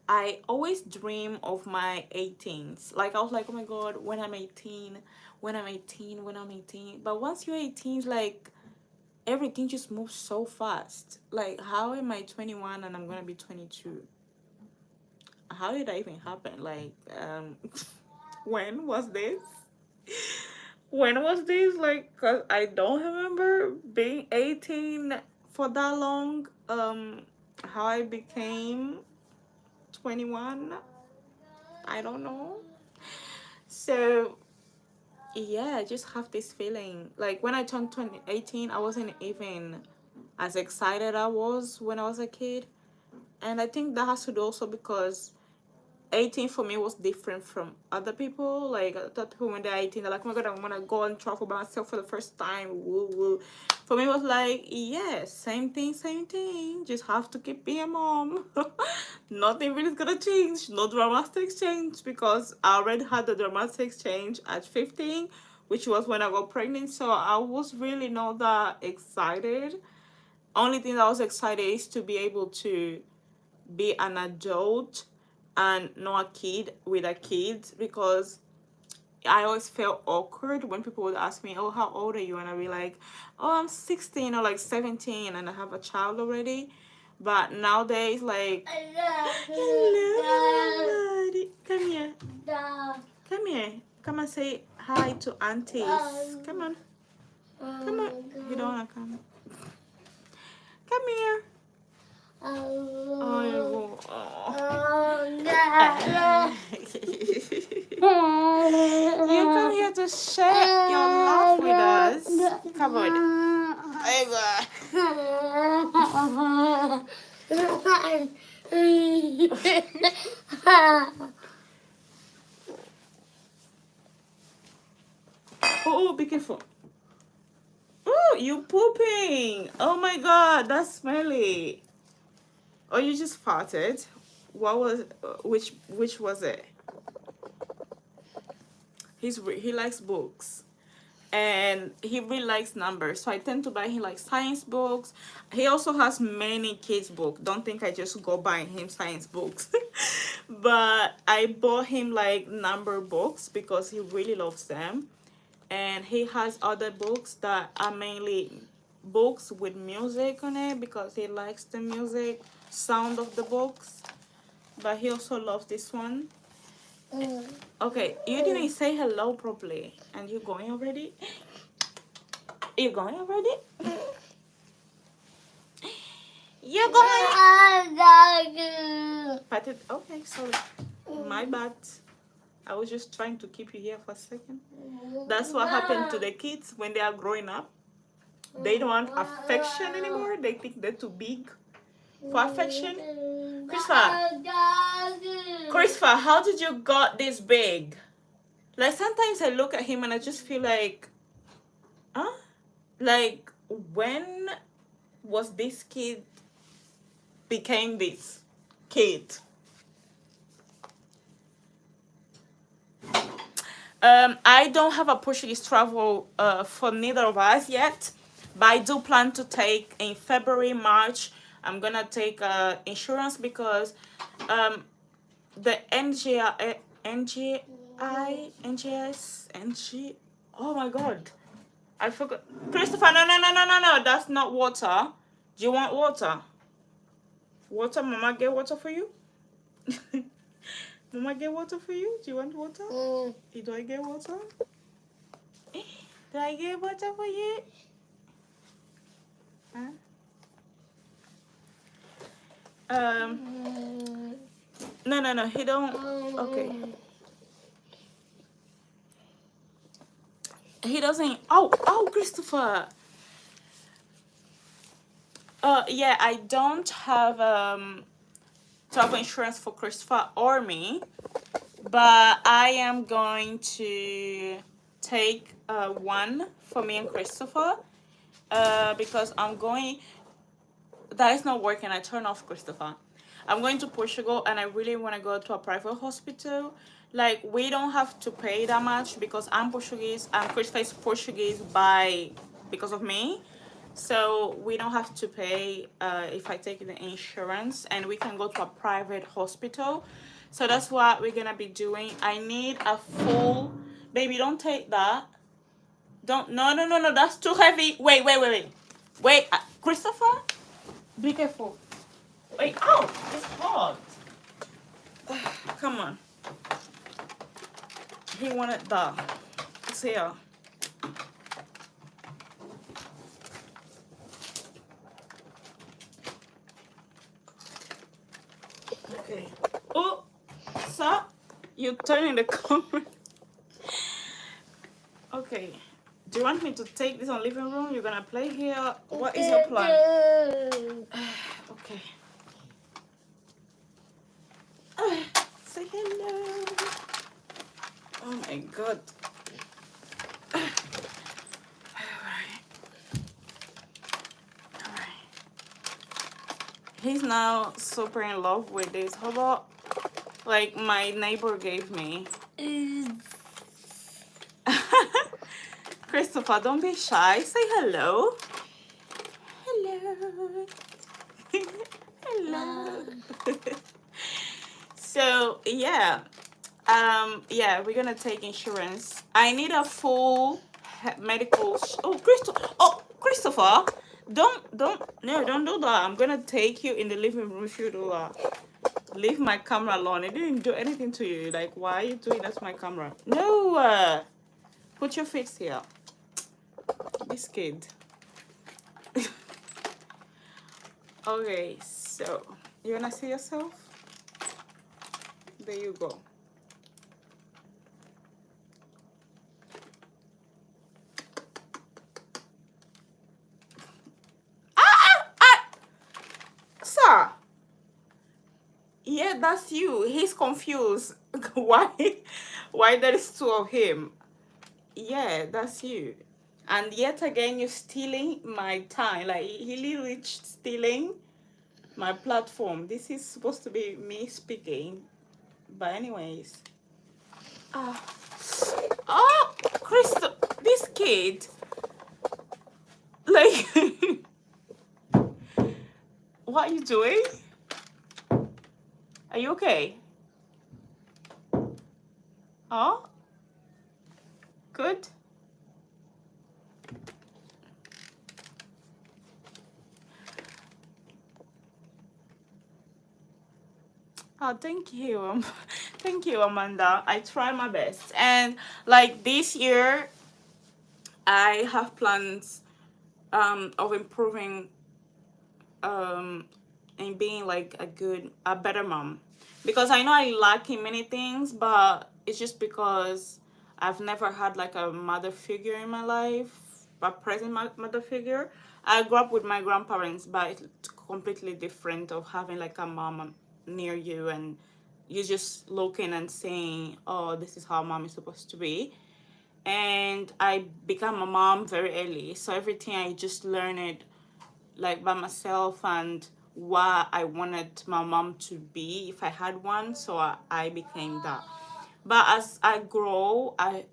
I always dream of my 18s. Like, I was like, oh my God, when I'm 18, when I'm 18, when I'm 18. But once you're 18, like, everything just moves so fast. Like, how am I 21 and I'm gonna be 22? How did that even happen? Like, when was this? When was this? Like, cause I don't remember being 18 for that long. How I became 21, I don't know. So yeah, I just have this feeling. Like when I turned 18, I wasn't even as excited I was when I was a kid. And I think that has to do also because 18 for me was different from other people. Like other people when they're 18, they're like, oh my God, I want to go and travel by myself for the first time. Woo woo. For me, it was like, yeah, same thing. Just have to keep being a mom. Nothing really is gonna change. No dramatic change because I already had the dramatic change at 15, which was when I got pregnant. So I was really not that excited. Only thing that I was excited is to be able to be an adult and not a kid with a kid, because I always felt awkward when people would ask me, oh, how old are you? And I'd be like, oh, I'm 16 or like 17 and I have a child already. But nowadays, like, hello, buddy. Come here. Come here. Come and say hi to aunties. Come on. Come on. You don't want to come. Come here. Oh, you come here to share your love with us. Come on. Oh, be careful. Oh, you pooping. Oh my God, that's smelly. Oh, you just farted. What was which was it? He likes books. And he really likes numbers, so I tend to buy him like science books. He also has many kids books. Don't think I just go buying him science books. But I bought him like number books because he really loves them. And he has other books that are mainly books with music on it because he likes the music sound of the books. But he also loves this one. Okay, you didn't say hello properly. And you going already? You going already? You're going. Okay, sorry. My bad. I was just trying to keep you here for a second. That's what happened to the kids when they are growing up. They don't want affection anymore. They think they're too big for affection. Christopher, how did you got this big? Like sometimes I look at him and I just feel like, huh? Like, when was this kid became this kid? I don't have a Portuguese travel for neither of us yet, but I do plan to take in February, March. I'm gonna take insurance because the NGI, NGI, NGS, NG. Oh my God, I forgot. Christopher, no, no, no, no, no, no. That's not water. Do you want water? Water, Mama, get water for you. Mama, get water for you. Do you want water? Do I get water? Do I get water for you? Huh? No, no, no. He don't. Okay. He doesn't. Oh, oh, Christopher. Yeah, I don't have travel insurance for Christopher or me, but I am going to take one for me and Christopher because I'm going. That is not working. I turn off Christopher. I'm going to Portugal and I really want to go to a private hospital. Like, we don't have to pay that much because I'm Portuguese and Christopher is Portuguese because of me. So we don't have to pay if I take the insurance, and we can go to a private hospital. So that's what we're gonna be doing. I need a full, baby, don't take that. Don't, no, no, no, no, that's too heavy. Wait, wait, wait, wait. Wait, Christopher, be careful. Wait, oh, it's hot. Come on. He wanted that. It's here. Okay. Oh, sir, you're turning the camera. Okay. Do you want me to take this on living room? You're gonna play here. What is your plan? Okay. Say hello. Oh my God. Alright. Alright. He's now super in love with this robot. Like my neighbor gave me. Christopher, don't be shy. Say hello. Hello. Hello. So yeah. Yeah, we're gonna take insurance. I need a full medical oh, Christopher, don't no, don't do that. I'm gonna take you in the living room if you do that. Leave my camera alone. It didn't do anything to you. Like, why are you doing that to my camera? No, put your face here. This kid. Okay, so you wanna see yourself? There you go. Sir. Yeah, that's you. He's confused. Why there is two of him? Yeah, that's you. And yet again, you're stealing my time. Like, he literally stealing my platform. This is supposed to be me speaking. But anyways. Oh, Crystal, this kid. Like, what are you doing? Are you okay? Oh, good. Oh, thank you. Thank you, Amanda. I try my best. And like this year, I have plans of improving and being like a better mom. Because I know I lack in many things, but it's just because I've never had like a mother figure in my life, a present mother figure. I grew up with my grandparents, but it's completely different of having like a mom near you and you just looking and saying, oh, this is how mom is supposed to be. and I became a mom very early. So everything I just learned it like by myself, and what I wanted my mom to be if I had one. So I became that. But as I grow, I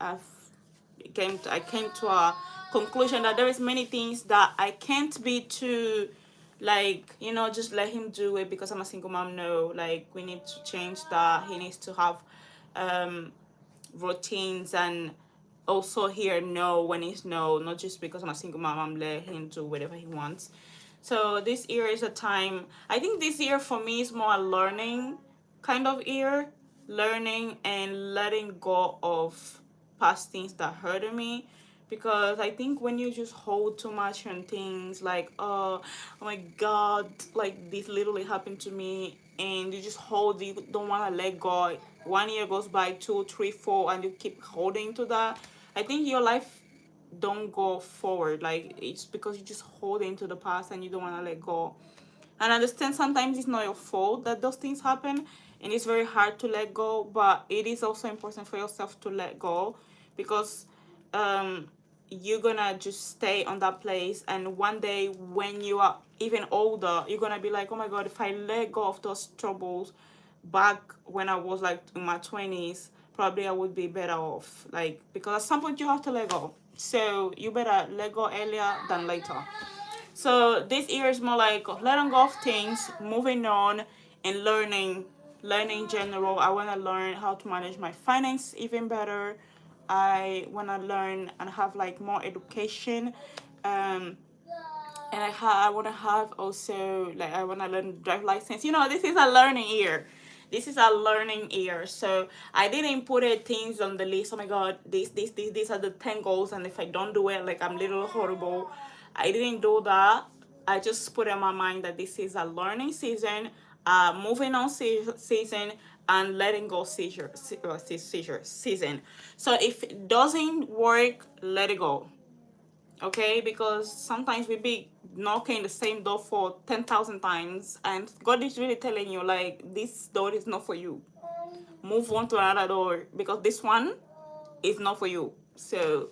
came to a conclusion that there is many things that I can't be too, like, just let him do it because I'm a single mom. No, like, we need to change that. He needs to have um routines, and also hear no when it's no, not just because I'm a single mom, I'm let him do whatever he wants. So this year is a time, I think this year for me is more a learning kind of year, learning and letting go of past things that hurted me. Because I think when you just hold too much on things like, oh my God, like this literally happened to me, and you just hold, you don't want to let go. 1 year goes by, two, three, four, and you keep holding to that. I think your life don't go forward. Like, it's because you just hold into the past and you don't want to let go. And I understand sometimes it's not your fault that those things happen, and it's very hard to let go, but it is also important for yourself to let go, because um you're gonna just stay on that place, and one day when you are even older, you're gonna be like, oh my God, if I let go of those troubles back when I was like in my 20s, probably I would be better off. Like, because at some point you have to let go, so you better let go earlier than later. So this year is more like letting go of things, moving on, and learning. Learning in general. I want to learn how to manage my finance even better. I want to learn and have like more education. And I want to have also, like, I want to learn drive license. This is a learning year. This is a learning year. So I didn't put things on the list. Oh my God, these are the 10 goals, and if I don't do it, like, I'm a little horrible. I didn't do that. I just put in my mind that this is a learning season, moving on season, and letting go season. So if it doesn't work, let it go. Okay, because sometimes we be knocking the same door for 10,000 times, and God is really telling you, like, this door is not for you. Move on to another door, because this one is not for you. So,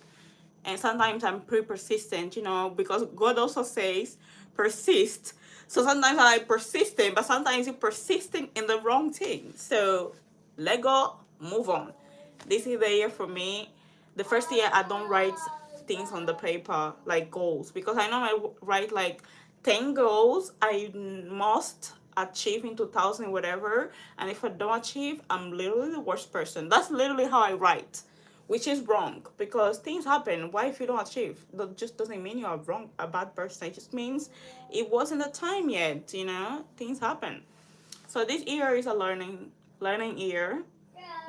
and sometimes I'm pretty persistent, because God also says persist. So sometimes I persistent, but sometimes you're persisting in the wrong thing. So let go, move on. This is the year for me. The first year I don't write things on the paper like goals, because I know I write like 10 goals I must achieve in 2000 whatever, and if I don't achieve, I'm literally the worst person. That's literally how I write, which is wrong, because things happen. Why if you don't achieve? That just doesn't mean you are wrong, a bad person. It just means it wasn't the time yet. Things happen. So this year is a learning year.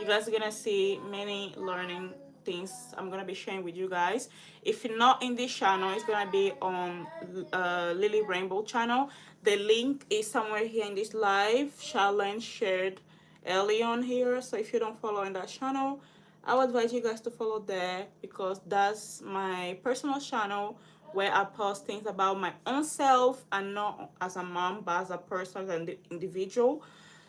You guys are gonna see many learning things I'm gonna be sharing with you guys. If you're not in this channel, it's gonna be on Lily Rainbow channel. The link is somewhere here in this live. Charlene shared early on here. So if you don't follow in that channel, I would advise you guys to follow there, because that's my personal channel where I post things about my own self, and not as a mom, but as a person, as an individual.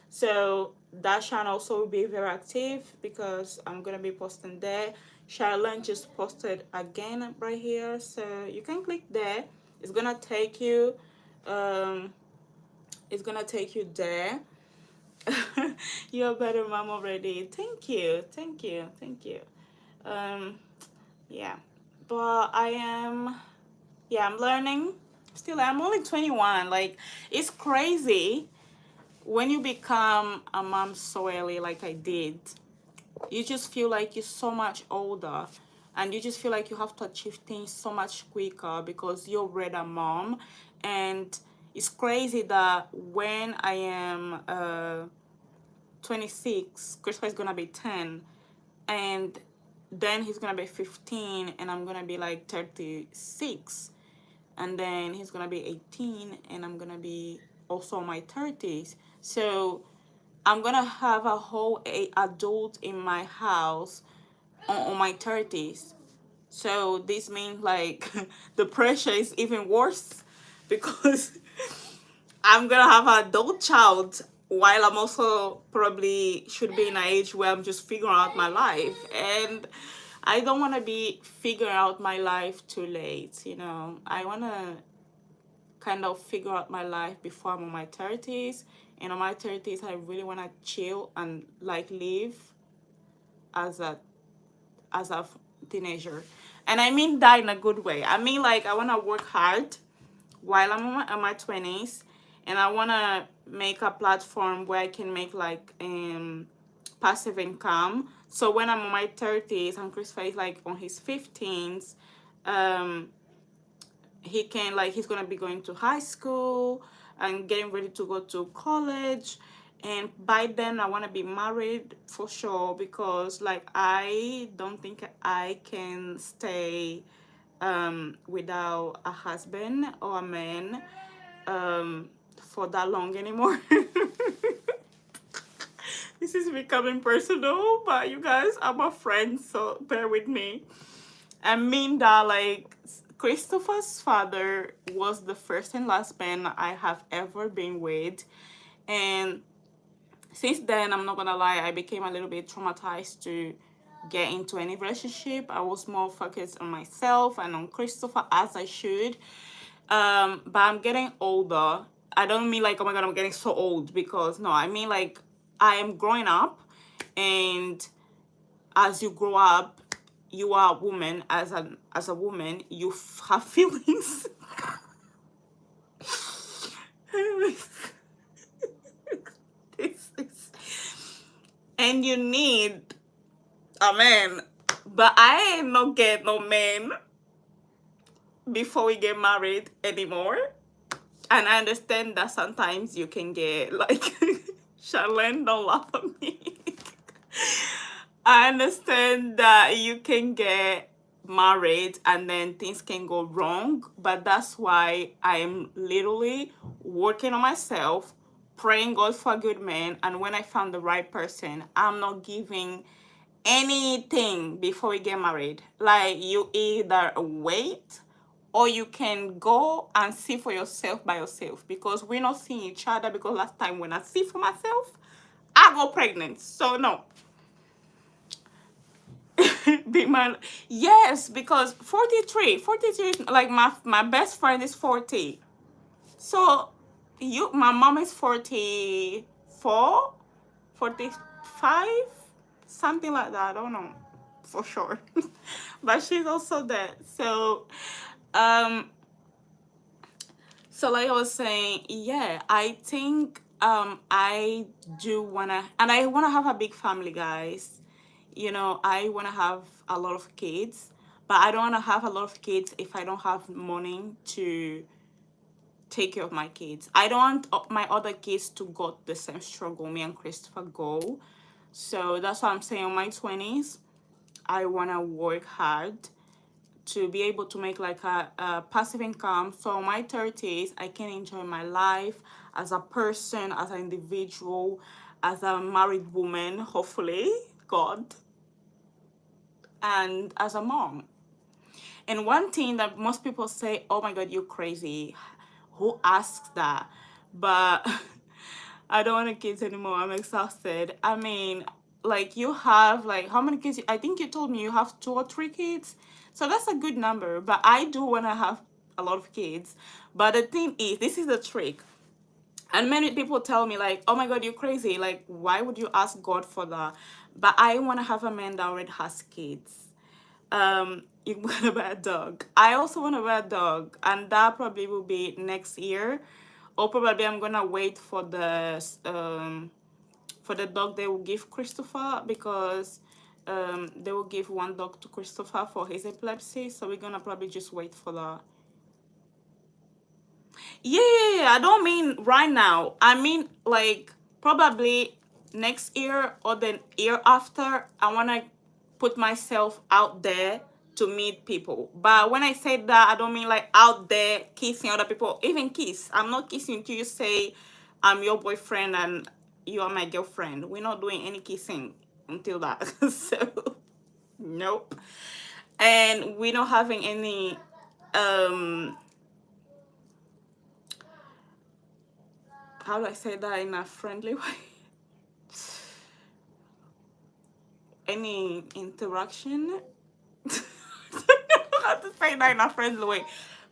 So that channel also will be very active, because I'm gonna be posting there. Charlene just posted again right here, so you can click there. It's gonna take you um it's gonna take you there. You're a better mom already. Thank you, thank you, thank you. um yeah, but I'm learning still. I'm only 21. Like, it's crazy when you become a mom so early, like I did. You just feel like you're so much older, and you just feel like you have to achieve things so much quicker because you're already a mom. And it's crazy that when I am 26, Christopher is gonna be 10, and then he's gonna be 15, and I'm gonna be like 36, and then he's gonna be 18, and I'm gonna be also in my 30s. So I'm gonna have a whole adult in my house on my 30s. So this means, like, the pressure is even worse, because I'm gonna have an adult child while I'm also probably should be in an age where I'm just figuring out my life. And I don't want to be figuring out my life too late, you know. I want to kind of figure out my life before I'm on my 30s. And on my 30s, I really want to chill and like live as a as a teenager. And I mean that in a good way. I mean, like, I want to work hard while I'm on my 20s, and I want to make a platform where I can make like passive income. So when I'm on my 30s and Christopher is like on his 15s, um he can, like, he's gonna be going to high school and getting ready to go to college, and by then I want to be married for sure, because like I don't think I can stay without a husband or a man for that long anymore. This is becoming personal, but you guys, I'm a friend, so bear with me. I mean that, like, Christopher's father was the first and last man I have ever been with. And since then, I'm not gonna lie, I became a little bit traumatized to get into any relationship. I was more focused on myself and on Christopher, as I should. But I'm getting older. I don't mean like, oh my god, I'm getting so old, because no, I mean like I am growing up, and as you grow up, you are a woman. As a woman, you have feelings. This is, and you need a man. But I ain't no get no man before we get married anymore. And I understand that sometimes you can get like, Charlene, don't laugh at me. I understand that you can get married and then things can go wrong, but that's why I am literally working on myself, praying God for a good man, and when I found the right person, I'm not giving anything before we get married. Like, you either wait or you can go and see for yourself by yourself, because we're not seeing each other, because last time when I see for myself, I got pregnant. So no. Big man. Yes, because 43 like my best friend is 40. So my mom is 44, 45, something like that. I don't know for sure. But she's also dead. Um so like I was saying, yeah, I think I do wanna, and I wanna have a big family, guys. You know, I wanna have a lot of kids, but I don't wanna have a lot of kids if I don't have money to take care of my kids. I don't want my other kids to go the same struggle me and Christopher go. So that's why I'm saying, in my 20s, I wanna work hard to be able to make like a passive income. So in my 30s, I can enjoy my life as a person, as an individual, as a married woman, hopefully, God, and as a mom. And one thing that most people say, oh my God, you're crazy. Who asks that? But I don't want kids anymore. I'm exhausted. I mean, like, you have, like, how many kids? I think you told me you have 2 or 3 kids. So that's a good number. But I do want to have a lot of kids. But the thing is, this is the trick. And many people tell me, like, oh my God, you're crazy. Like, why would you ask God for that? But I want to have a man that already has kids. You want to buy a dog. I also want to buy a dog, and that probably will be next year, or probably I'm gonna wait for the dog they will give Christopher, because they will give one dog to Christopher for his epilepsy. So we're gonna probably just wait for that. Yeah. I don't mean right now. I mean like probably next year or the year after. I want to put myself out there to meet people. But when I say that, I don't mean like out there kissing other people. Even kiss. I'm not kissing until you say I'm your boyfriend and you are my girlfriend. We're not doing any kissing until that. So nope. And we're not having any how do I say that in a friendly way? Any interaction how to say that in a friendly way.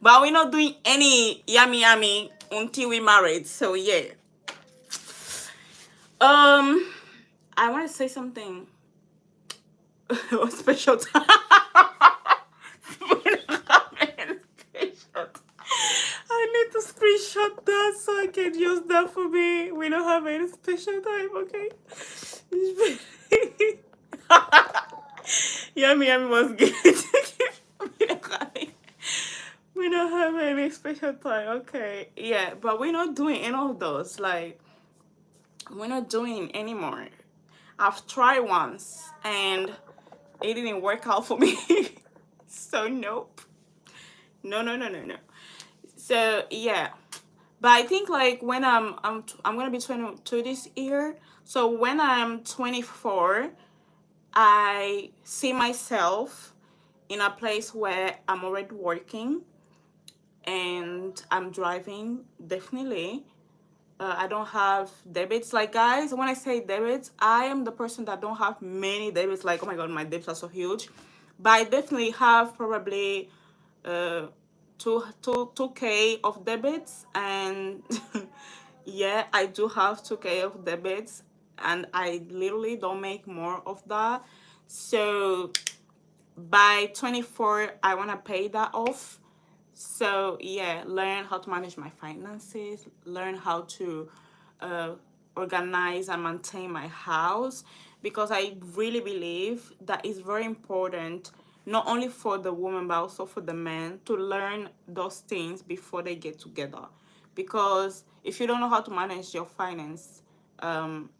But we're not doing any yummy yummy until we married. So yeah. I want to say something. Special time. I need to screenshot that so I can use that for me. We don't have any special time, okay? Yummy yummy was good. We don't have any special time, okay? Yeah, but we're not doing any of those. Like, we're not doing anymore. I've tried once and it didn't work out for me. So nope. No, no, no, no, no. So yeah. But I think like when I'm gonna be 22 this year. So when I'm 24, I see myself in a place where I'm already working and I'm driving, definitely. I don't have debits. Like, guys, when I say debits, I am the person that don't have many debits. Like, oh my god, my debts are so huge. But I definitely have probably uh 2k of debits, and yeah, I do have 2k of debits, and I literally don't make more of that. So by 24, I want to pay that off. So yeah, learn how to manage my finances, learn how to uh, organize and maintain my house, because I really believe that it's very important, not only for the woman but also for the men, to learn those things before they get together. Because if you don't know how to manage your finance, um,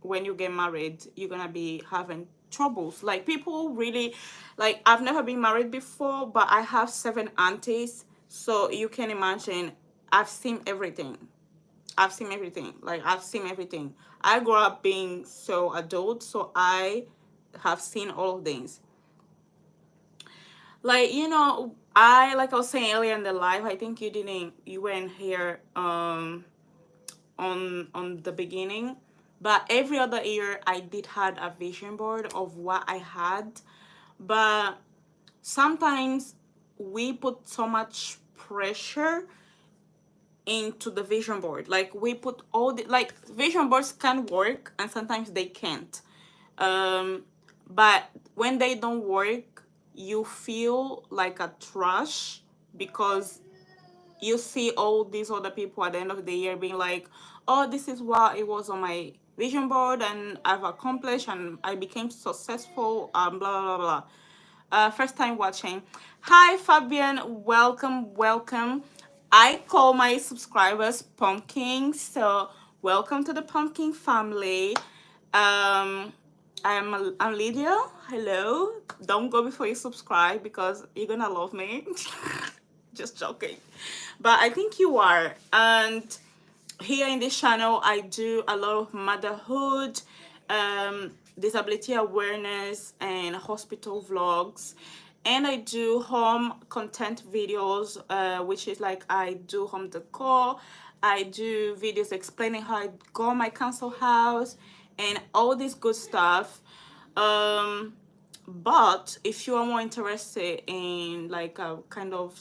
when you get married, you're gonna be having troubles. Like, people really, like, I've never been married before, but I have 7 aunties, so you can imagine, I've seen everything. I've seen everything. Like, I've seen everything. I grew up being so adult, so I have seen all of things. Like, like I was saying earlier in the live, I think you weren't here on the beginning, but every other year I did had a vision board of what I had. But sometimes we put so much pressure into the vision board. Like, we put all the, like, vision boards can work and sometimes they can't. But when they don't work, you feel like a trash, because you see all these other people at the end of the year being like, oh, this is what it was on my vision board and I've accomplished and I became successful, blah blah blah. First time watching. Hi Fabian, welcome, welcome. I call my subscribers pumpkins, so welcome to the pumpkin family. I'm Lydia. Hello. Don't go before you subscribe because you're gonna love me. Just joking, but I think you are. And here in this channel, I do a lot of motherhood, disability awareness, and hospital vlogs. And I do home content videos, which is like, I do home decor. I do videos explaining how I got my council house and all this good stuff. But if you are more interested in like a kind of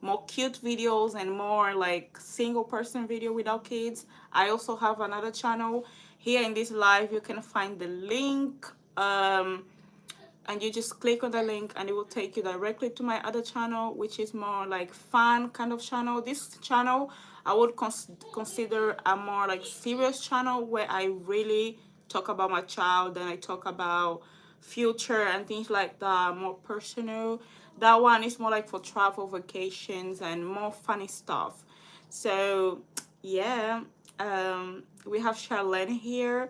more cute videos and more like single person video without kids, I also have another channel. Here in this live, you can find the link, and you just click on the link and it will take you directly to my other channel, which is more like fun kind of channel. This channel I would consider a more like serious channel, where I really talk about my child and I talk about future and things like that, more personal. That one is more like for travel, vacations, and more funny stuff. So yeah, we have Charlene here,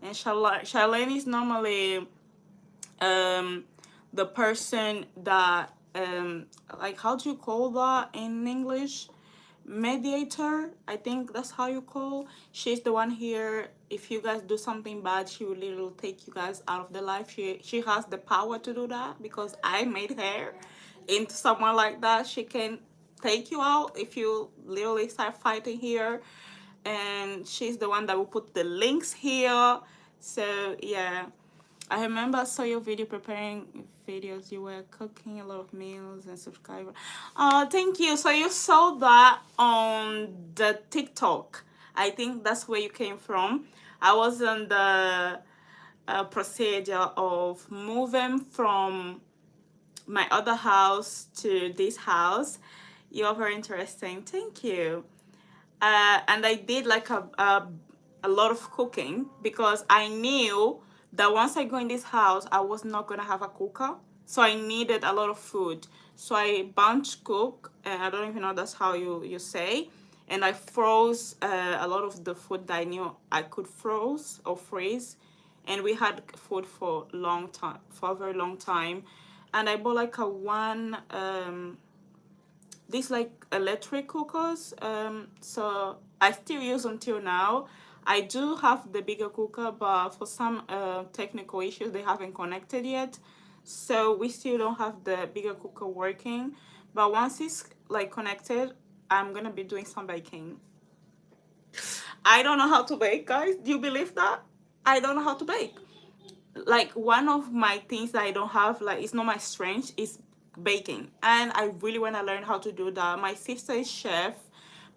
and Charlene is normally the person that, like, how do you call that in English? Mediator, I think that's how you call. She's the one here. If you guys do something bad, she will literally take you guys out of the life. She has the power to do that, because I made her into someone like that. She can take you out if you literally start fighting here. And she's the one that will put the links here. So yeah, I remember I saw your video preparing videos. You were cooking a lot of meals and subscriber. Oh, thank you. So you saw that on the TikTok. I think that's where you came from. I was on the procedure of moving from my other house to this house. You're very interesting. Thank you. And I did like a lot of cooking because I knew that once I go in this house, I was not gonna have a cooker, so I needed a lot of food. So I bunch cook, and I don't even know that's how you say, and I froze a lot of the food that I knew I could froze or freeze, and we had food for long time, for a very long time, and I bought like a one these like electric cookers, so I still use until now. I do have the bigger cooker, but for some technical issues they haven't connected yet, so we still don't have the bigger cooker working. But once it's like connected, I'm gonna be doing some baking. I don't know how to bake, guys. Do you believe that? I don't know how to bake. Like one of my things that I don't have, like it's not my strength, is baking, and I really want to learn how to do that. My sister is chef.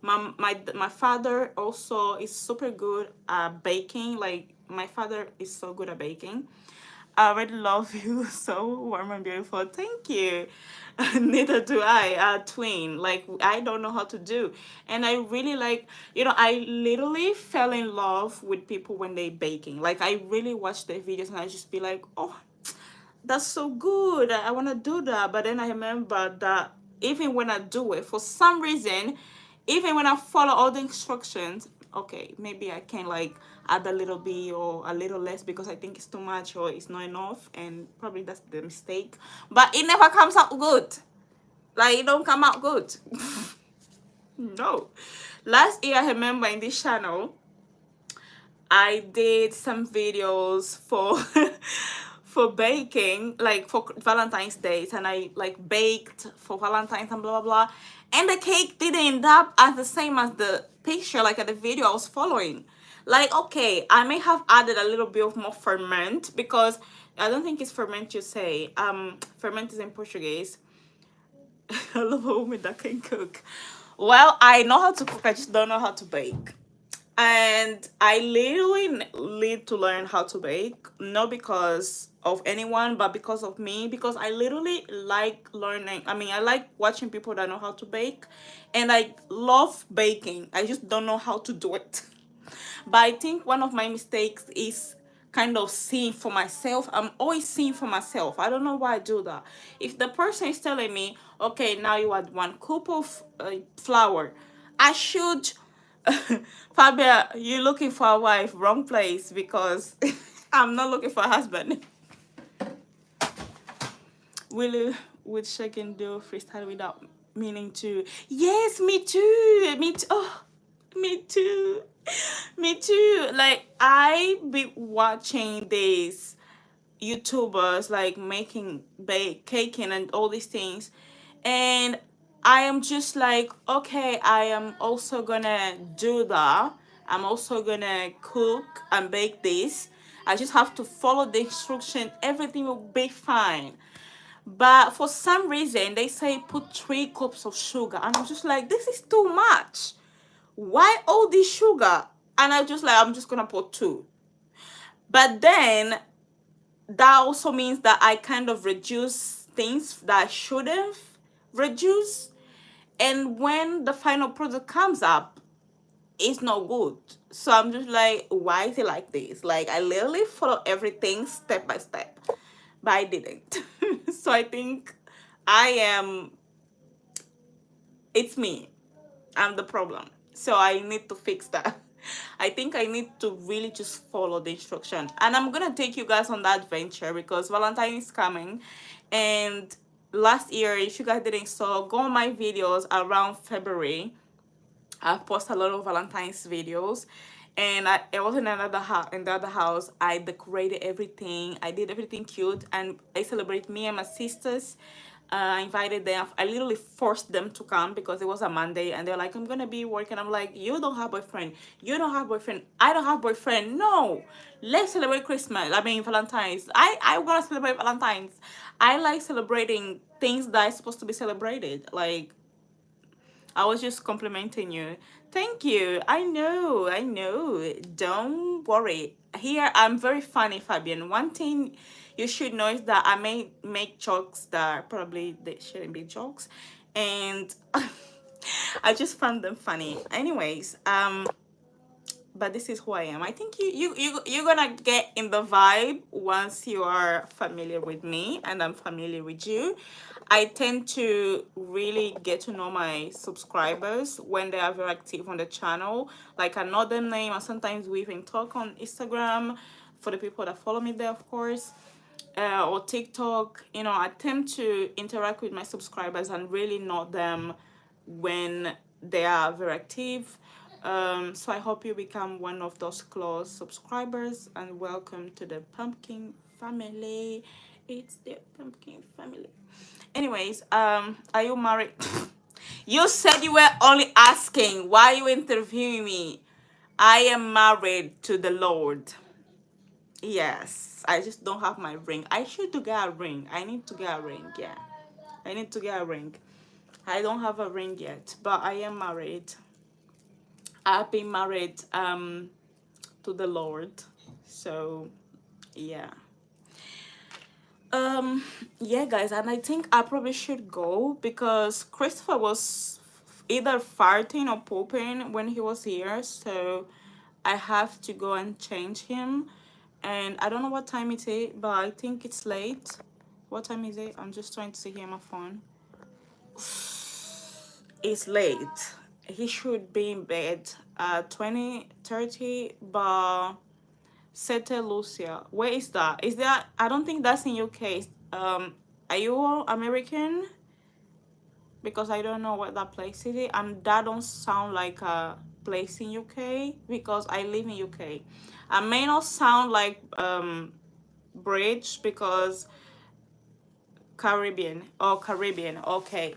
My father also is super good at baking. Like my father is so good at baking. I really love you. So warm and beautiful. Thank you. Neither do I. Twin. Like I don't know how to do, and I really like. I literally fell in love with people when they baking. Like I really watch their videos, and I just be like, oh, that's so good. I want to do that. But then I remember that even when I do it, for some reason, even when I follow all the instructions, okay, maybe I can like add a little bit or a little less because I think it's too much or it's not enough, and probably that's the mistake. But it never comes out good. Like it don't come out good. No. Last year, I remember in this channel, I did some videos for for baking, like for Valentine's Days, and I like baked for Valentine's and blah blah blah. And the cake didn't end up as the same as the picture, like at the video I was following. Like, okay, I may have added a little bit of more ferment because I don't think it's ferment you say. Ferment is in Portuguese. I love a woman that can cook. Well, I know how to cook, I just don't know how to bake. And I literally need to learn how to bake, not because of anyone, but because of me, because I literally like learning. I mean, I like watching people that know how to bake, and I love baking. I just don't know how to do it. But I think one of my mistakes is kind of seeing for myself. I'm always seeing for myself. I don't know why I do that. If the person is telling me, okay, now you add 1 cup of flour, I should. Fabia, you're looking for a wife, wrong place, because I'm not looking for a husband. Will you with shaking do freestyle without meaning to? Yes, me too. Me too. Oh, me too. Me too. Like I be watching these YouTubers like making caking and all these things, and I am just like, okay, I am also gonna do that. I'm also gonna cook and bake this. I just have to follow the instruction. Everything will be fine. But for some reason, they say put 3 cups of sugar, and I'm just like, this is too much. Why all this sugar? And I'm just gonna put 2. But then that also means that I kind of reduce things that I shouldn't reduce. And when the final product comes up, it's not good. So I'm just like, why is it like this? Like I literally follow everything step by step, but I didn't. So I think I am, it's me. I'm the problem. So I need to fix that. I think I need to really just follow the instruction. And I'm gonna take you guys on that adventure because Valentine is coming. And last year, if you guys didn't saw, go on my videos around February. I've posted a lot of Valentine's videos. And I was in another house. In the other house, I decorated everything. I did everything cute, and I celebrate me and my sisters. I invited them. I literally forced them to come because it was a Monday, and they're like, "I'm gonna be working." I'm like, "You don't have boyfriend. You don't have boyfriend. I don't have boyfriend. No, let's celebrate Christmas. I mean Valentine's. I wanna celebrate Valentine's. I like celebrating things that are supposed to be celebrated. Like I was just complimenting you. Thank you. I know. I know. Don't worry. Here, I'm very funny, Fabian. One thing you should know is that I may make jokes that probably they shouldn't be jokes, and I just find them funny. Anyways, but this is who I am. I think you're gonna get in the vibe once you are familiar with me and I'm familiar with you. I tend to really get to know my subscribers when they are very active on the channel. Like I know their name, and sometimes we even talk on Instagram for the people that follow me there, of course. Or TikTok, you know, I tend to interact with my subscribers and really know them when they are very active. So I hope you become one of those close subscribers, and welcome to the pumpkin family. It's the pumpkin family. Anyways, are you married? You said you were only asking. Why are you interviewing me? I am married to the Lord. Yes, I just don't have my ring. I should to get a ring. I need to get a ring. Yeah, I need to get a ring. I don't have a ring yet, but I am married. I've been married to the Lord. So yeah. Um yeah, guys, and I think I probably should go because Christopher was either farting or pooping when he was here, so I have to go and change him. And I don't know what time it is, but I think it's late. What time is it? I'm just trying to see here on my phone. It's late. He should be in bed at 20:30, but Sete Lucia. Where is that? Is that? I don't think that's in UK. Are you all American? Because I don't know what that place is, and that don't sound like a place in UK because I live in UK. I may not sound like British because Caribbean or Caribbean. Okay,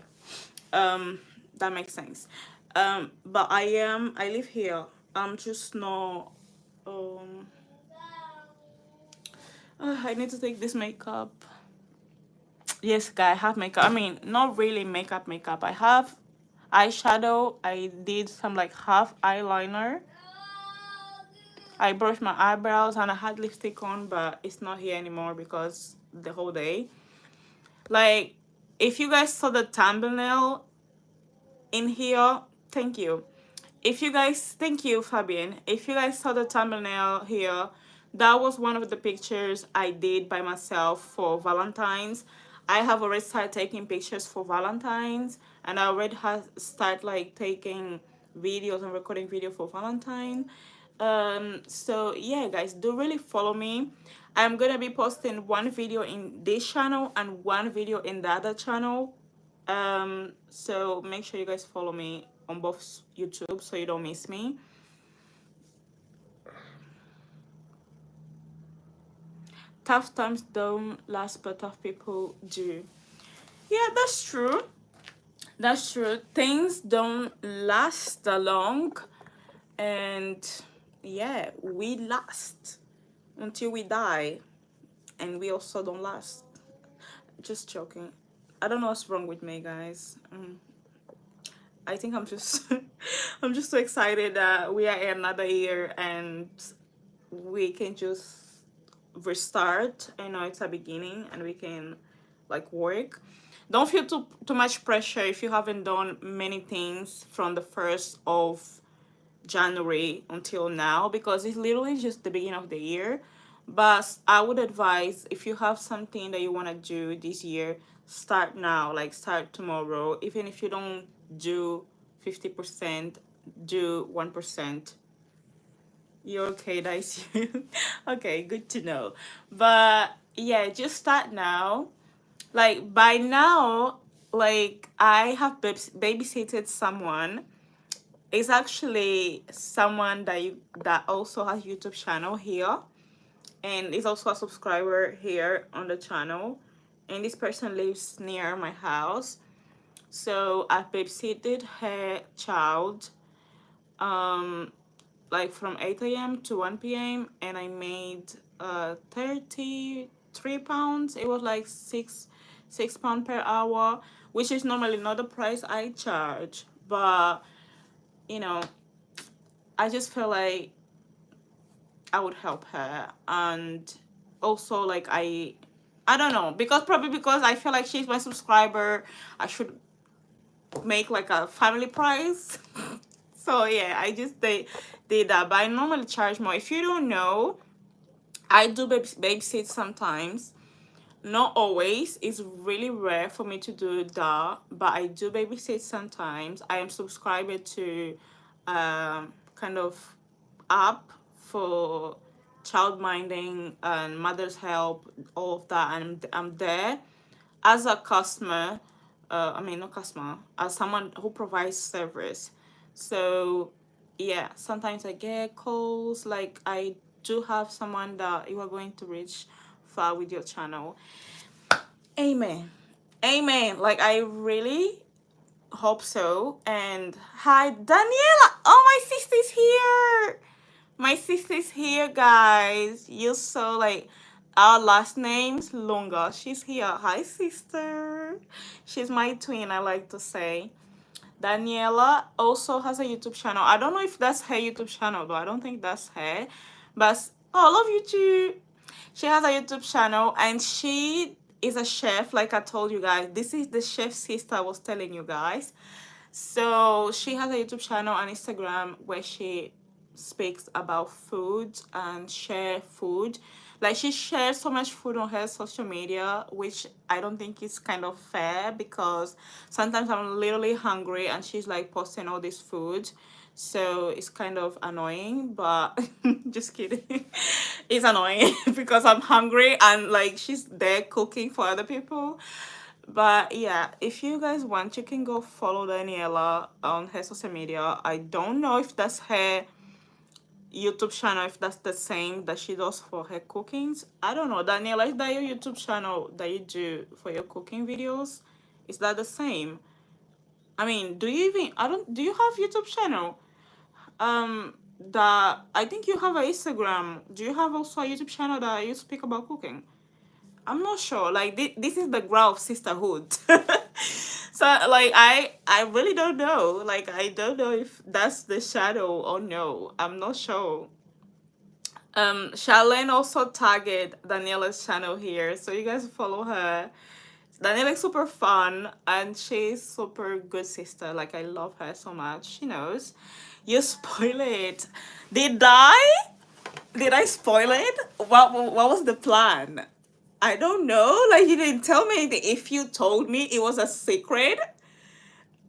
that makes sense. But I live here. I'm just not. Um, I need to take this makeup. Yes, guy, I have makeup. I mean, not really makeup. I have eyeshadow. I did some like half eyeliner. I brushed my eyebrows and I had lipstick on, but it's not here anymore because the whole day. Like, if you guys saw the thumbnail in here, thank you. If you guys, thank you, Fabian. If you guys saw the thumbnail here, that was one of the pictures I did by myself for Valentine's. I have already started taking pictures for Valentine's, and I already have started like taking videos and recording video for Valentine. So yeah, guys, do really follow me. I'm gonna be posting one video in this channel and one video in the other channel. So make sure you guys follow me on both YouTube so you don't miss me. Tough times don't last, but tough people do. Yeah, that's true. That's true. Things don't last that long, and yeah, we last until we die, and we also don't last. Just joking. I don't know what's wrong with me, guys. I think I'm just I'm just so excited that we are in another year and we can just restart. I know it's a beginning and we can like work. Don't feel too much pressure if you haven't done many things from the 1st of January until now because it's literally just the beginning of the year. But I would advise if you have something that you want to do this year, start now, like start tomorrow. Even if you don't do 50%, do 1%. You're okay, nice. Okay, good to know. But yeah, just start now. Like by now, like I have babysitted someone. It's actually someone that also has YouTube channel here, and is also a subscriber here on the channel. and this person lives near my house. So I babysitted her child, um, like from 8 a.m. to 1 p.m. and I made 33 pounds. It was like £6 per hour, which is normally not the price I charge. But you know, I just feel like I would help her, and also like I don't know, because probably because I feel like she's my subscriber, I should make like a family price. So yeah, I just did that, but I normally charge more. If you don't know, I do babysit sometimes. Not always. It's really rare for me to do that, but I do babysit sometimes. I am subscribed to kind of app for child minding and mother's help, all of that, and I'm there as a customer. I mean, not customer, as someone who provides service. So yeah, sometimes I get calls like I do have someone that you are going to reach far with your channel. Amen. Amen. Like I really hope so. And hi Daniela. Oh, my sister's here. My sister's here, guys. You saw like our last names longer. She's here. Hi, sister. She's my twin, I like to say. Daniela also has a YouTube channel. I don't know if that's her YouTube channel though. I don't think that's her. But oh, I love you too. She has a YouTube channel and she is a chef, like I told you guys. This is the chef sister I was telling you guys. So she has a YouTube channel and Instagram where she speaks about food and share food. Like she shares so much food on her social media, which I don't think is kind of fair, because sometimes I'm literally hungry and she's like posting all this food. So it's kind of annoying, but just kidding. It's annoying because I'm hungry and like she's there cooking for other people. But yeah, if you guys want, you can go follow Daniela on her social media. I don't know if that's her YouTube channel, if that's the same that she does for her cookings. I don't know. Daniela, is that your YouTube channel that you do for your cooking videos? Is that the same? I mean, do you have YouTube channel? That I think you have an Instagram. Do you have also a YouTube channel that you speak about cooking? I'm not sure. Like this is the ground of sisterhood. So like I really don't know. Like I don't know if that's the shadow or no. I'm not sure. Charlene also tagged Daniela's channel here, so you guys follow her. Daniela's super fun and she's super good sister. Like I love her so much. She knows. You spoil it. Did I? Did I spoil it? What was the plan? I don't know. Like you didn't tell me anything. If you told me it was a secret,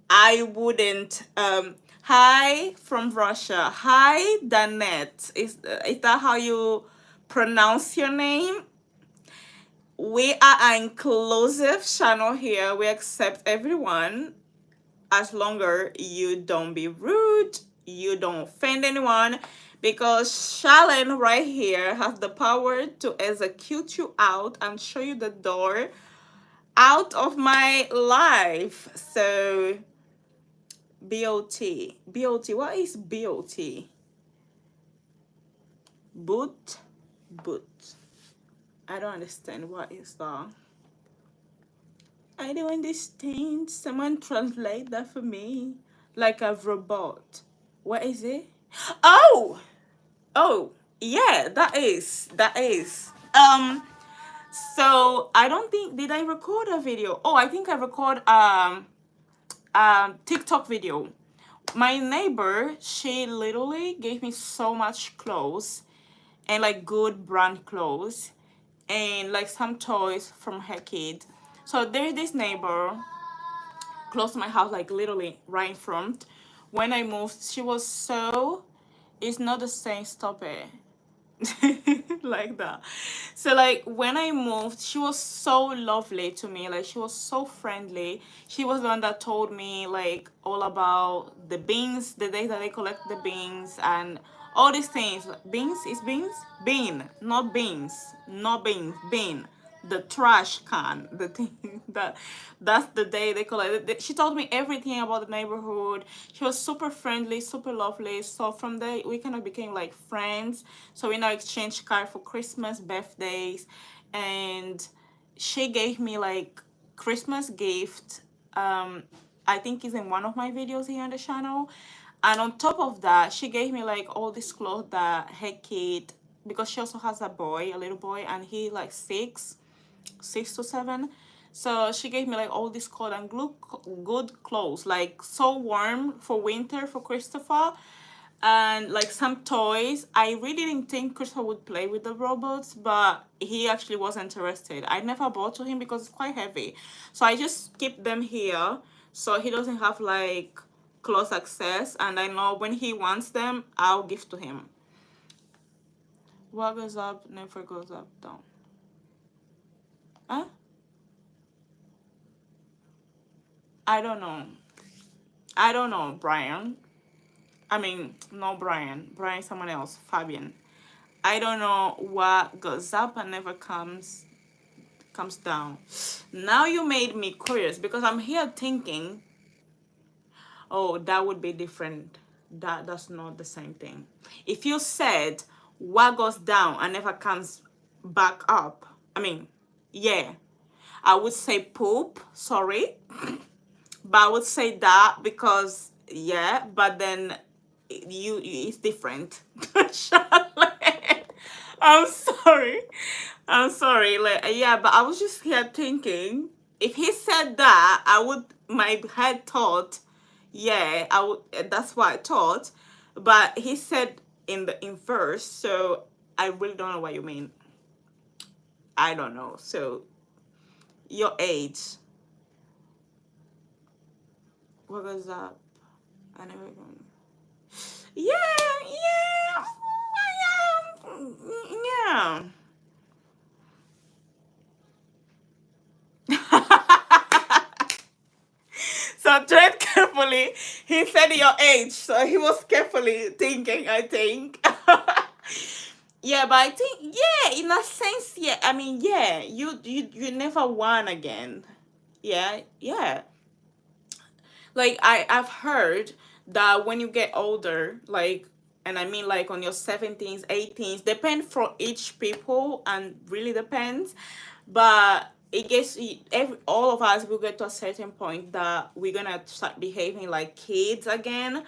I wouldn't. Hi from Russia. Hi, Danette. Is that how you pronounce your name? We are an inclusive channel here. We accept everyone as long as you don't be rude, you don't offend anyone, because Shalyn right here has the power to execute you out and show you the door out of my life. So BOT, what is BOT? Boot. I don't understand. What is that? I don't understand. Someone translate that for me. Like a robot. What is it? Oh! Oh, yeah, that is. So I don't think, did I record a video? Oh, I think I record TikTok video. My neighbor, she literally gave me so much clothes and like good brand clothes and like some toys from her kid. So there's this neighbor close to my house, like literally right in front. When I moved, she was so, it's not the same, stop it. Like that. So like when I moved, she was so lovely to me. Like she was so friendly. She was the one that told me like all about the beans, the day that they collect the beans and all these things. Beans is beans? Bean, not beans. Not beans. Bean. the trash can, the thing that's the day they collected. She told me everything about the neighborhood. She was super friendly, super lovely. So from there we kind of became like friends. So we now exchange cards for Christmas, birthdays, and she gave me like Christmas gift. I think is in one of my videos here on the channel. And on top of that, she gave me like all these clothes that her kid, because she also has a boy, a little boy, and he like 6 to 7. So she gave me like all these clothes and good clothes, like so warm for winter for Christopher, and like some toys. I really didn't think Christopher would play with the robots, but he actually was interested. I never bought to him because it's quite heavy, so I just keep them here so he doesn't have like close access. And I know when he wants them, I'll give to him. What goes up never goes up down. Huh? I don't know. I don't know, Brian. I mean, no, Brian. Brian, someone else. Fabian. I don't know what goes up and never comes down. Now you made me curious because I'm here thinking, oh, that would be different. That's not the same thing. If you said what goes down and never comes back up, I mean, yeah, I would say poop. Sorry, but I would say that because yeah, but then it's different. Charlotte, I'm sorry. I'm sorry. Like yeah, but I was just here thinking if he said that, I would my head thought, yeah, I would that's what I thought. But he said in the in verse, so I really don't know what you mean. I don't know. So your age. What was up? I never even. Yeah, yeah, yeah, yeah. So tread carefully. He said your age, so he was carefully thinking, I think. Yeah, but I think yeah, in a sense, yeah. I mean, yeah, you never won again. Yeah, yeah. Like I've heard that when you get older, like, and I mean like on your 17s, 18s, depend for each people and really depends, but it gets all of us will get to a certain point that we're gonna start behaving like kids again.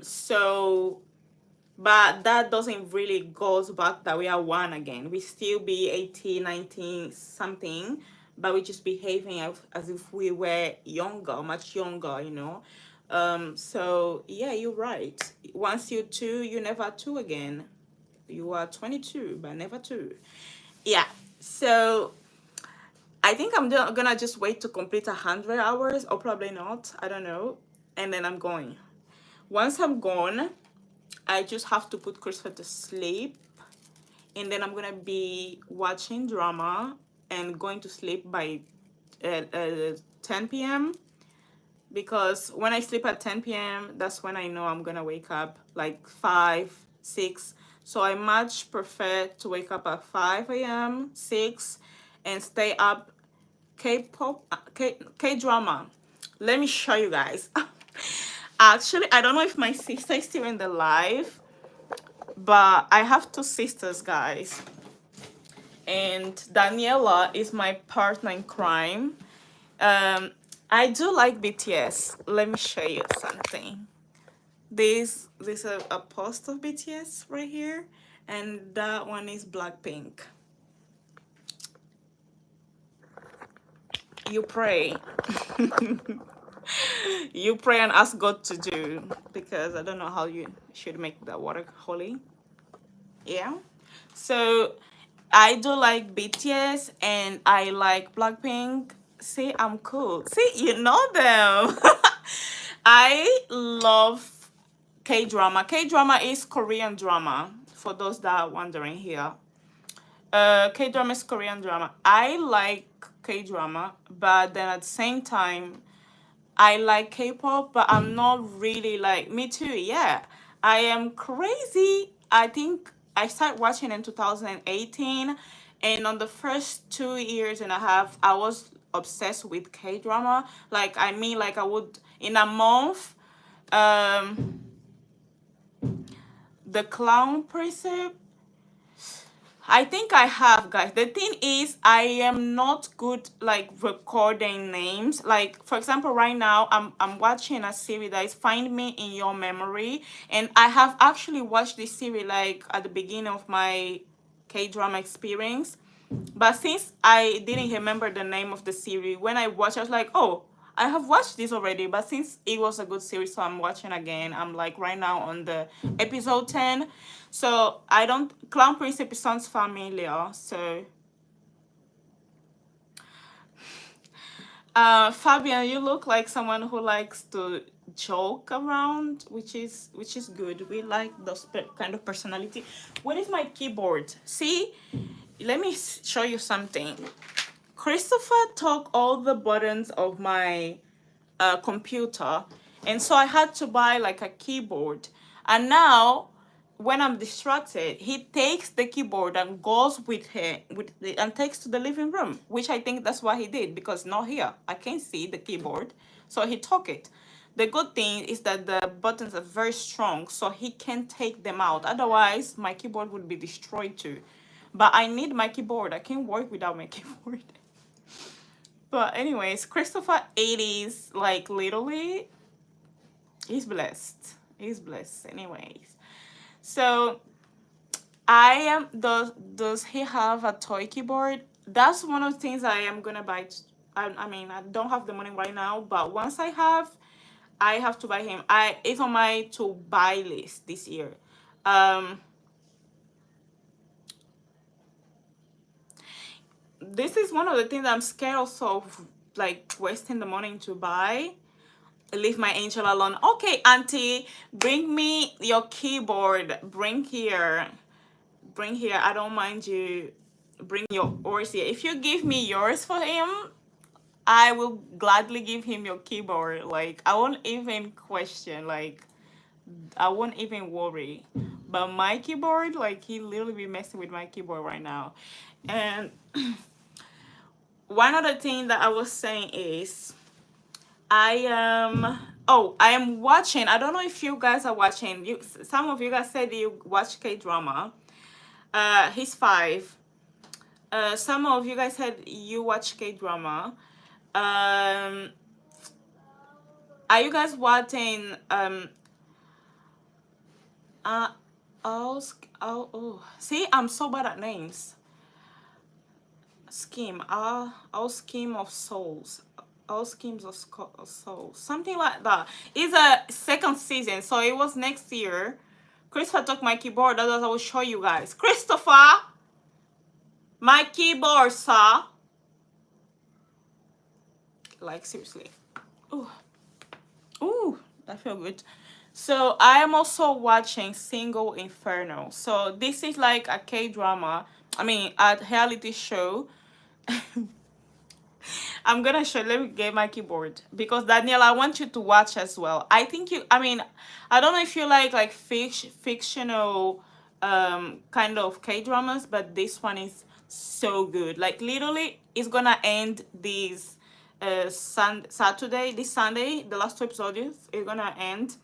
So but that doesn't really goes back that we are one again. We still be 18, 19 something, but we just behaving as if we were younger, much younger, you know. So yeah, you're right. Once you're two, you're never two again. You are 22 but never two. Yeah. So I think I'm gonna just wait to complete 100 hours, or probably not, I don't know, and then I'm going. Once I'm gone, I just have to put Christopher to sleep, and then I'm gonna be watching drama and going to sleep by 10 p.m. because when I sleep at 10 p.m., that's when I know I'm gonna wake up like 5, 6. So I much prefer to wake up at 5 a.m., 6, and stay up. K-pop, K-drama. Let me show you guys. Actually, I don't know if my sister is still in the live, but I have two sisters, guys. And Daniela is my partner in crime. I do like BTS. Let me show you something. This is a post of BTS right here, and that one is Blackpink. You pray. You pray and ask God to do, because I don't know how you should make the water holy. Yeah. So I do like BTS and I like Blackpink. See, I'm cool. See, you know them. I love K-drama. K-drama is Korean drama, for those that are wondering here. K-drama is Korean drama. I like K-drama, but then at the same time, I like K-pop, but I'm not really like, me too, yeah. I am crazy. I think I started watching in 2018, And on the first 2 years and a half, I was obsessed with K-drama. Like, I mean, like I would, in a month, um, The Clown Precept, I think I have, guys. The thing is, I am not good like recording names. Like, for example, right now I'm watching a series that is Find Me in Your Memory, and I have actually watched this series like at the beginning of my K-drama experience. But since I didn't remember the name of the series, when I watched, I was like, oh, I have watched this already. But since it was a good series, so I'm watching again. I'm like right now on the episode 10. So I don't, Clown Prince sounds familiar. So, Fabian, you look like someone who likes to joke around, which is good. We like those kind of personality. Where is my keyboard? See, let me show you something. Christopher took all the buttons of my computer, and so I had to buy like a keyboard. And now, when I'm distracted, he takes the keyboard and goes with her and takes to the living room, which I think that's what he did because not here. I can't see the keyboard, so he took it. The good thing is that the buttons are very strong, so he can take them out. Otherwise, my keyboard would be destroyed too. But I need my keyboard. I can't work without my keyboard. But anyways, Christopher 80s, like literally, he's blessed. He's blessed. Anyways. So I am does he have a toy keyboard? That's one of the things I am gonna buy. I mean, I don't have the money right now, but once I have to buy him. It's on my to buy list this year. Um this is one of the things I'm scared also of, like wasting the money to buy. Leave my angel alone. Okay, auntie, bring me your keyboard. Bring here. I don't mind you. Bring yours here. If you give me yours for him, I will gladly give him your keyboard. Like, I won't even question. Like, I won't even worry. But my keyboard, like, he literally be messing with my keyboard right now. And one other thing that I was saying is, I am I am watching. I don't know if you guys are watching. Some of you guys said you watch K-drama. He's 5. Some of you guys said you watch K-drama. Um, are you guys watching see, I'm so bad at names. Scheme, all scheme of souls, all schemes of souls, something like that. It's a second season, so it was next year. Christopher took my keyboard. That's what I will show you guys. Christopher, my keyboard, sir. Like seriously. Ooh, that feel good. So I am also watching Single Inferno. So this is like a K-drama. I mean, a reality show. I'm gonna show. Let me get my keyboard because Danielle, I want you to watch as well. I think you. I mean, I don't know if you like fictional, kind of K dramas, but this one is so good. Like literally, it's gonna end this, Saturday. This Sunday, the last 2 episodes is gonna end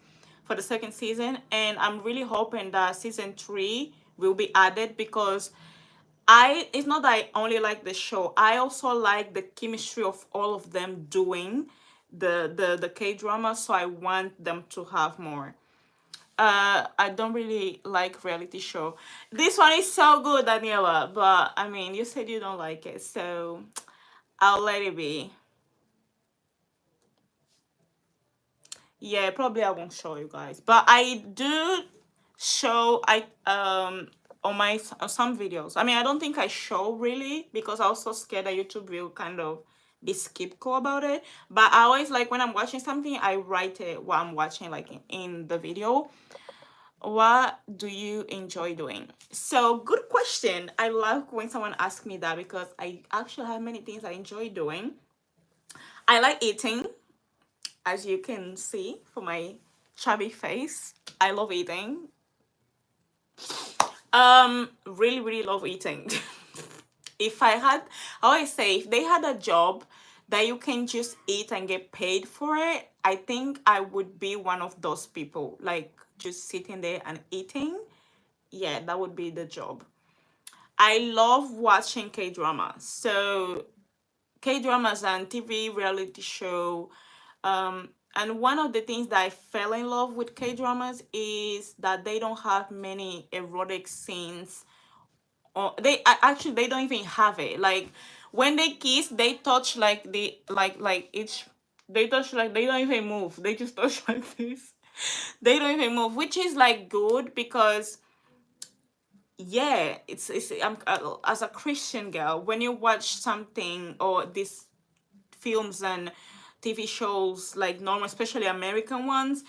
for the second season, and I'm really hoping that season 3 will be added because it's not that I only like the show. I also like the chemistry of all of them doing the K-drama, so I want them to have more. I don't really like reality show. This one is so good, Daniela, but I mean, you said you don't like it, so I'll let it be. Yeah, probably I won't show you guys, but I do show on my on some videos. I mean, I don't think I show really because I'm also scared that YouTube will kind of be skeptical about it. But I always like when I'm watching something, I write it what I'm watching like in the video. What do you enjoy doing? So good question. I love when someone asks me that because I actually have many things I enjoy doing. I like eating, as you can see from my chubby face. I love eating. Really, really love eating. if I had, I always say, if they had a job that you can just eat and get paid for it, I think I would be one of those people, like just sitting there and eating. Yeah, that would be the job. I love watching K dramas. So K dramas and TV reality show. And one of the things that I fell in love with K dramas is that they don't have many erotic scenes. Or actually they don't even have it. Like when they kiss, they touch like the like each. They touch like they don't even move. They just touch like this. They don't even move, which is like good because yeah, it's as a Christian girl, when you watch something or these films and TV shows like normal, especially American ones,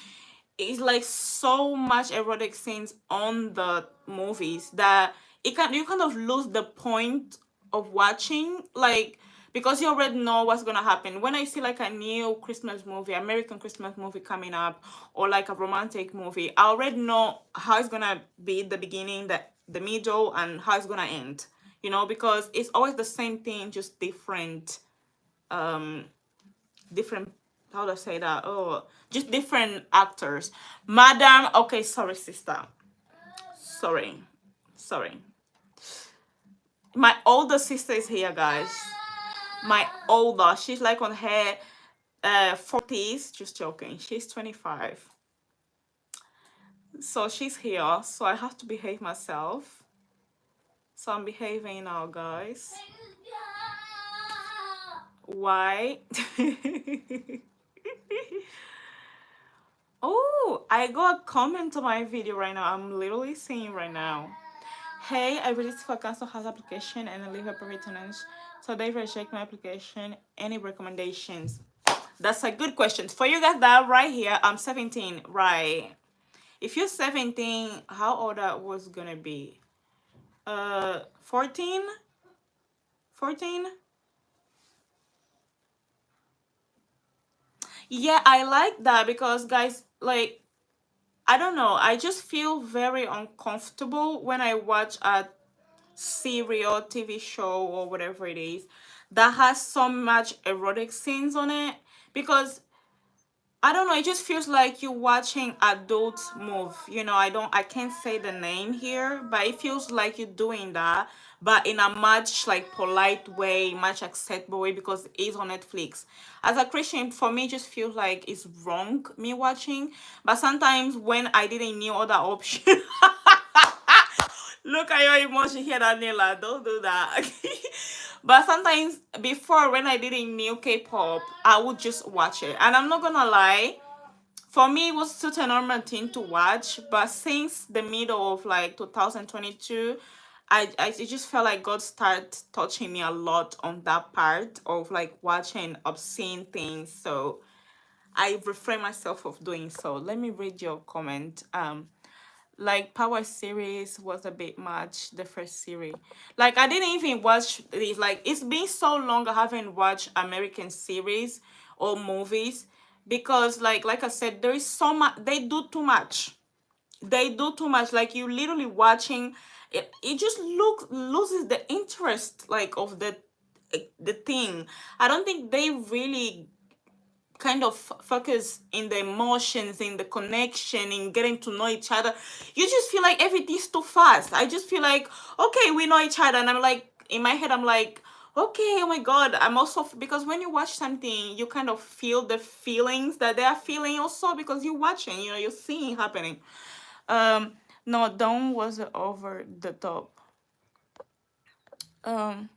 it's like so much erotic scenes on the movies that it can you kind of lose the point of watching, like because you already know what's gonna happen. When I see like a new Christmas movie, American Christmas movie coming up, or like a romantic movie, I already know how it's gonna be the beginning, the middle, and how it's gonna end. You know, because it's always the same thing, just um different, how do I say that? Oh, just different actors. Madam, okay, sorry, sister. Sorry. Sorry. My older sister is here, guys. My older, she's like on her 40s. Just joking. She's 25. So she's here. So I have to behave myself. So I'm behaving now, guys. Why? Oh, I got a comment on my video right now. I'm literally seeing right now. Hey, I released for council house application and I leave a private tenants. So they reject my application. Any recommendations? That's a good question. For you guys that are right here, I'm 17, right? If you're 17, how old I was gonna be? 14? 14? Yeah, I like that because guys, like I don't know, I just feel very uncomfortable when I watch a serial TV show or whatever it is that has so much erotic scenes on it, because I don't know, it just feels like you're watching adults move. You know, I can't say the name here, but it feels like you're doing that, but in a much like polite way, much acceptable way because it's on Netflix. As a Christian, for me, it just feels like it's wrong me watching. But sometimes when I didn't know other option, look at your emotion here, Daniela. Don't do that. But sometimes before, when I didn't know K-pop, I would just watch it. And I'm not gonna lie, for me it was such a normal thing to watch. But since the middle of like 2022, I it just felt like God started touching me a lot on that part of like watching obscene things. So I refrain myself of doing so. Let me read your comment. Like Power series was a bit much, the first series. Like I didn't even watch these. Like it's been so long I haven't watched American series or movies because like I said, there is so much, they do too much. They do too much. Like you literally watching it, it just loses the interest like of the thing. I don't think they really kind of focus in the emotions, in the connection, in getting to know each other. You just feel like everything's too fast. I just feel like, okay, we know each other. And I'm like, in my head, I'm like, okay, oh my God. I'm also, because when you watch something, you kind of feel the feelings that they are feeling also because you're watching, you know, you're seeing happening. Um, no, Dawn was over the top. Um,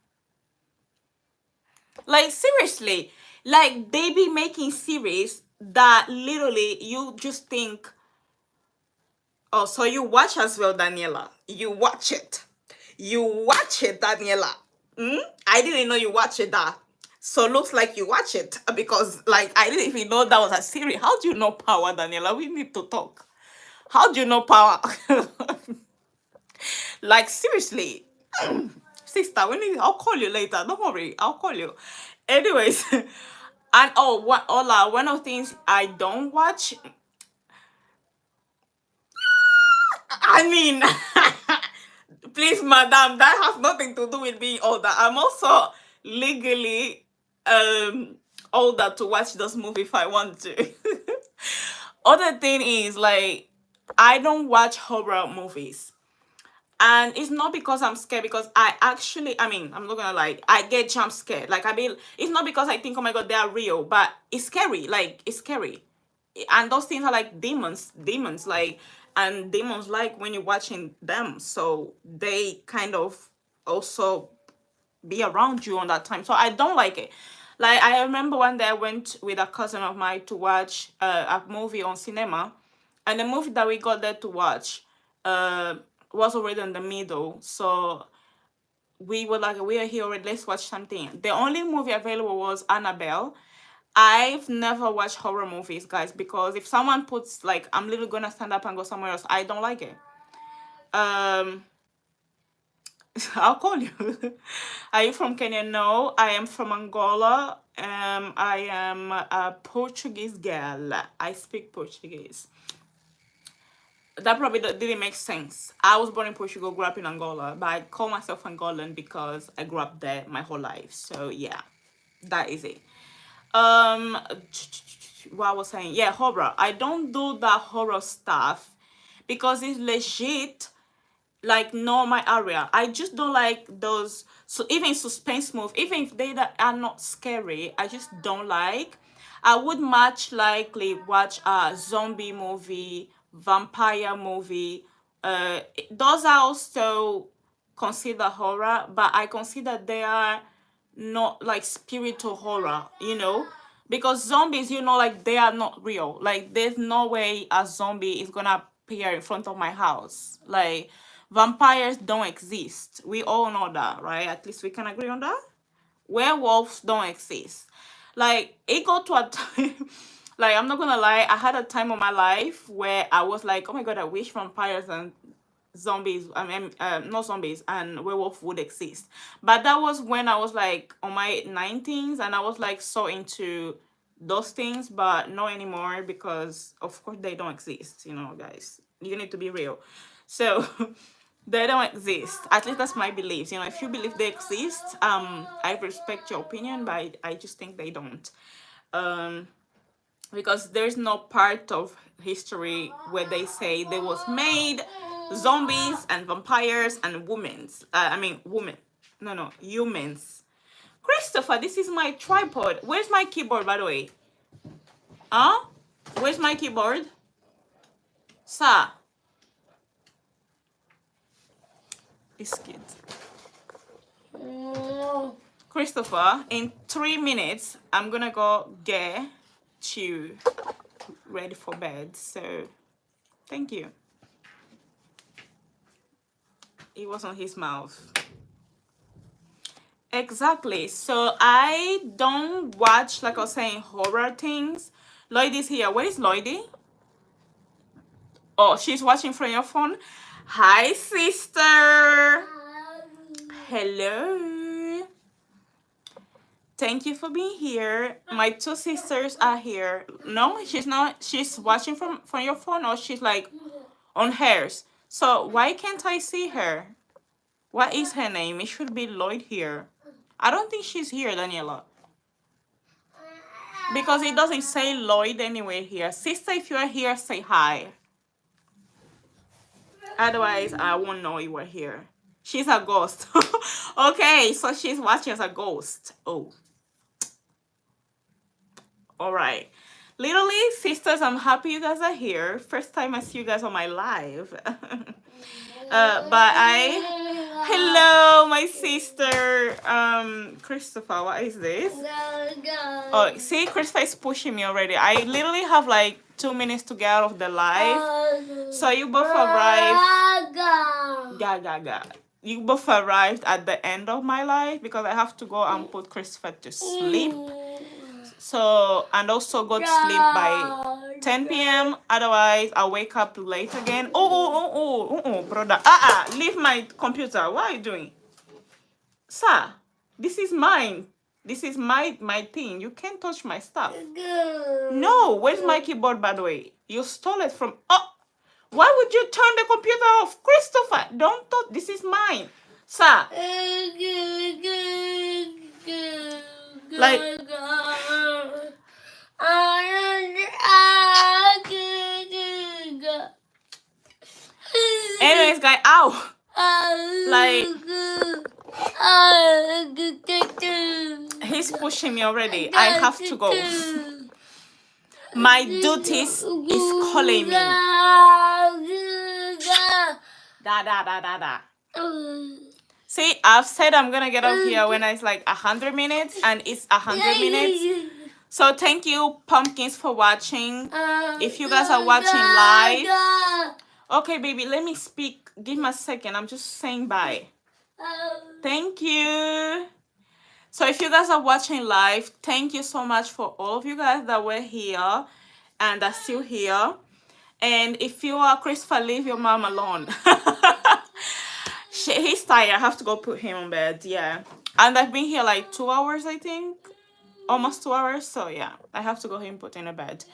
like seriously, like they be making series that literally you just think, oh, so you watch as well, Daniela. You watch it. You watch it, Daniela. Hmm? I didn't know you watch it that. So looks like you watch it because like I didn't even know that was a series. How do you know Power, Daniela? We need to talk. How do you know Power? Like seriously. Sister, I'll call you later. Don't worry, I'll call you. Anyways, and oh, what Ola, one of the things I don't watch, I mean, Please, madam, that has nothing to do with being older. I'm also legally older to watch this movie if I want to. Other thing is, like, I don't watch horror movies. And it's not because I'm scared, because I mean, I'm not gonna lie, I get jump scared. Like, I mean, it's not because I think, oh my god, they are real, but it's scary. Like, it's scary. And those things are like demons, like, and demons like when you're watching them. So they kind of also be around you on that time. So I don't like it. Like, I remember one day I went with a cousin of mine to watch a movie on cinema, and the movie that we got there to watch uh was already in the middle. So we were like, we are here already, let's watch something. The only movie available was Annabelle. I've never watched horror movies, guys, because if someone puts, like, I'm literally gonna stand up and go somewhere else. I don't like it. um I'll call you. Are you from Kenya? No, I am from Angola. I am a Portuguese girl. I speak Portuguese. That probably didn't make sense. I was born in Portugal, grew up in Angola, but I call myself Angolan because I grew up there my whole life. So yeah, that is it. Um, what I was saying, yeah, horror. I don't do that horror stuff because it's legit, like, not my area. I just don't like those. So even suspense movie, even if they that are not scary, I just don't like. I would much likely watch a zombie movie, vampire movie. Those are also considered horror, but I consider they are not like spiritual horror, because zombies, like, they are not real. Like, there's no way a zombie is gonna appear in front of my house. Like, vampires don't exist. We all know that, right? At least we can agree on that. Werewolves don't exist. Like, it got to a time, like, I'm not gonna lie, I had a time of my life where I was like, oh my god, I wish vampires and zombies, I mean, not zombies, and werewolf would exist. But that was when I was like on my 19s, and I was like so into those things, but not anymore, because of course they don't exist, guys. You need to be real. So they don't exist. At least that's my beliefs. If you believe they exist, I respect your opinion, but I just think they don't. Because there's no part of history where they say there was made zombies and vampires and women. No, humans. Christopher, this is my tripod. Where's my keyboard, by the way? Huh? Where's my keyboard? Sir. This kid. Christopher, in 3 minutes, I'm gonna go get you ready for bed. So, thank you. It was on his mouth. Exactly. So I don't watch, like I was saying, horror things. Lloydie's here. Where is Lloydie? Oh, she's watching from your phone. Hi, sister. Hello. Thank you for being here. My two sisters are here. No, she's not. She's watching from your phone, or she's like on hers. So why can't I see her? What is her name? It should be Lloyd here. I don't think she's here, Daniela. Because it doesn't say Lloyd anywhere here. Sister, if you are here, say hi. Otherwise, I won't know you were here. She's a ghost. Okay, so she's watching as a ghost. Oh. Alright. Literally, sisters, I'm happy you guys are here. First time I see you guys on my live. Hello, my sister, Christopher. What is this? Oh, see, Christopher is pushing me already. I literally have like 2 minutes to get out of the live. So you both arrived. Gaga. You both arrived at the end of my life because I have to go and put Christopher to sleep. So, and also go to sleep by 10 p.m. Otherwise, I'll wake up late again. Oh, brother. Leave my computer. What are you doing? Sir, this is mine. This is my thing. You can't touch my stuff. No, where's my keyboard, by the way? You stole it from... Oh, Why would you turn the computer off? Christopher, don't touch. This is mine. Sir. Like. Anyways, guys, ow. Like. He's pushing me already. I have to go. My duties is calling me. Da da da da da. See, I've said I'm gonna get off here when it's like 100 minutes, and it's 100 minutes. So thank you, pumpkins, for watching. If you guys are watching live, okay, baby, let me speak. Give me a second. I'm just saying bye. Thank you. So if you guys are watching live, thank you so much for all of you guys that were here and are still here. And if you are Christopher, leave your mom alone. He's tired. I have to go put him on bed. Yeah. And I've been here like 2 hours, I think. Almost 2 hours. So yeah, I have to go ahead and put in a bed.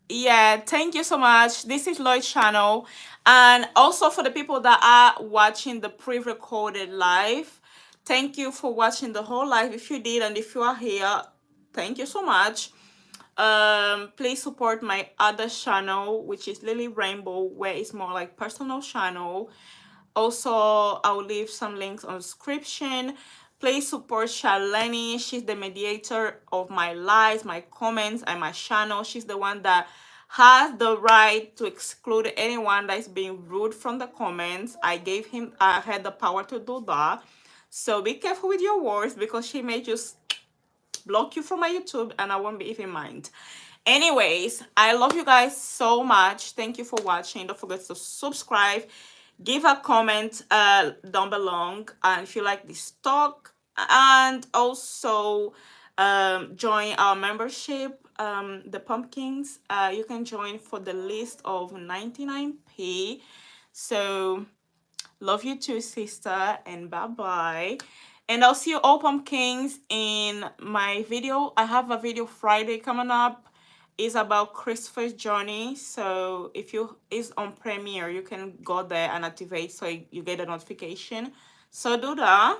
Yeah, thank you so much. This is Lloyd's channel. And also for the people that are watching the pre-recorded live, thank you for watching the whole live. If you did, and if you are here, thank you so much. Please support my other channel, which is Lily Rainbow, where it's more like personal channel. Also, I'll leave some links on description. Please support Shaleni. She's the mediator of my lives, my comments, and my channel. She's the one that has the right to exclude anyone that is being rude from the comments. I had the power to do that. So be careful with your words, because she may just block you from my YouTube and I won't be even mind. Anyways, I love you guys so much. Thank you for watching. Don't forget to subscribe, give a comment down below, and if you like this talk, and also join our membership, the pumpkins. You can join for the list of 99p. So love you too, sister, and bye bye. And I'll see you all pumpkins in my video. I have a video Friday coming up. It's about Christopher's journey. So if you is on Premiere, you can go there and activate so you get a notification. So do that.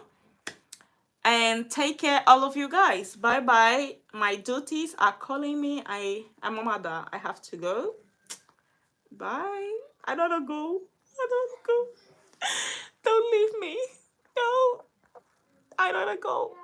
And take care, all of you guys. Bye bye. My duties are calling me. I'm a mother. I have to go. Bye. I don't wanna go. I don't wanna go. Don't leave me. No. I don't wanna go.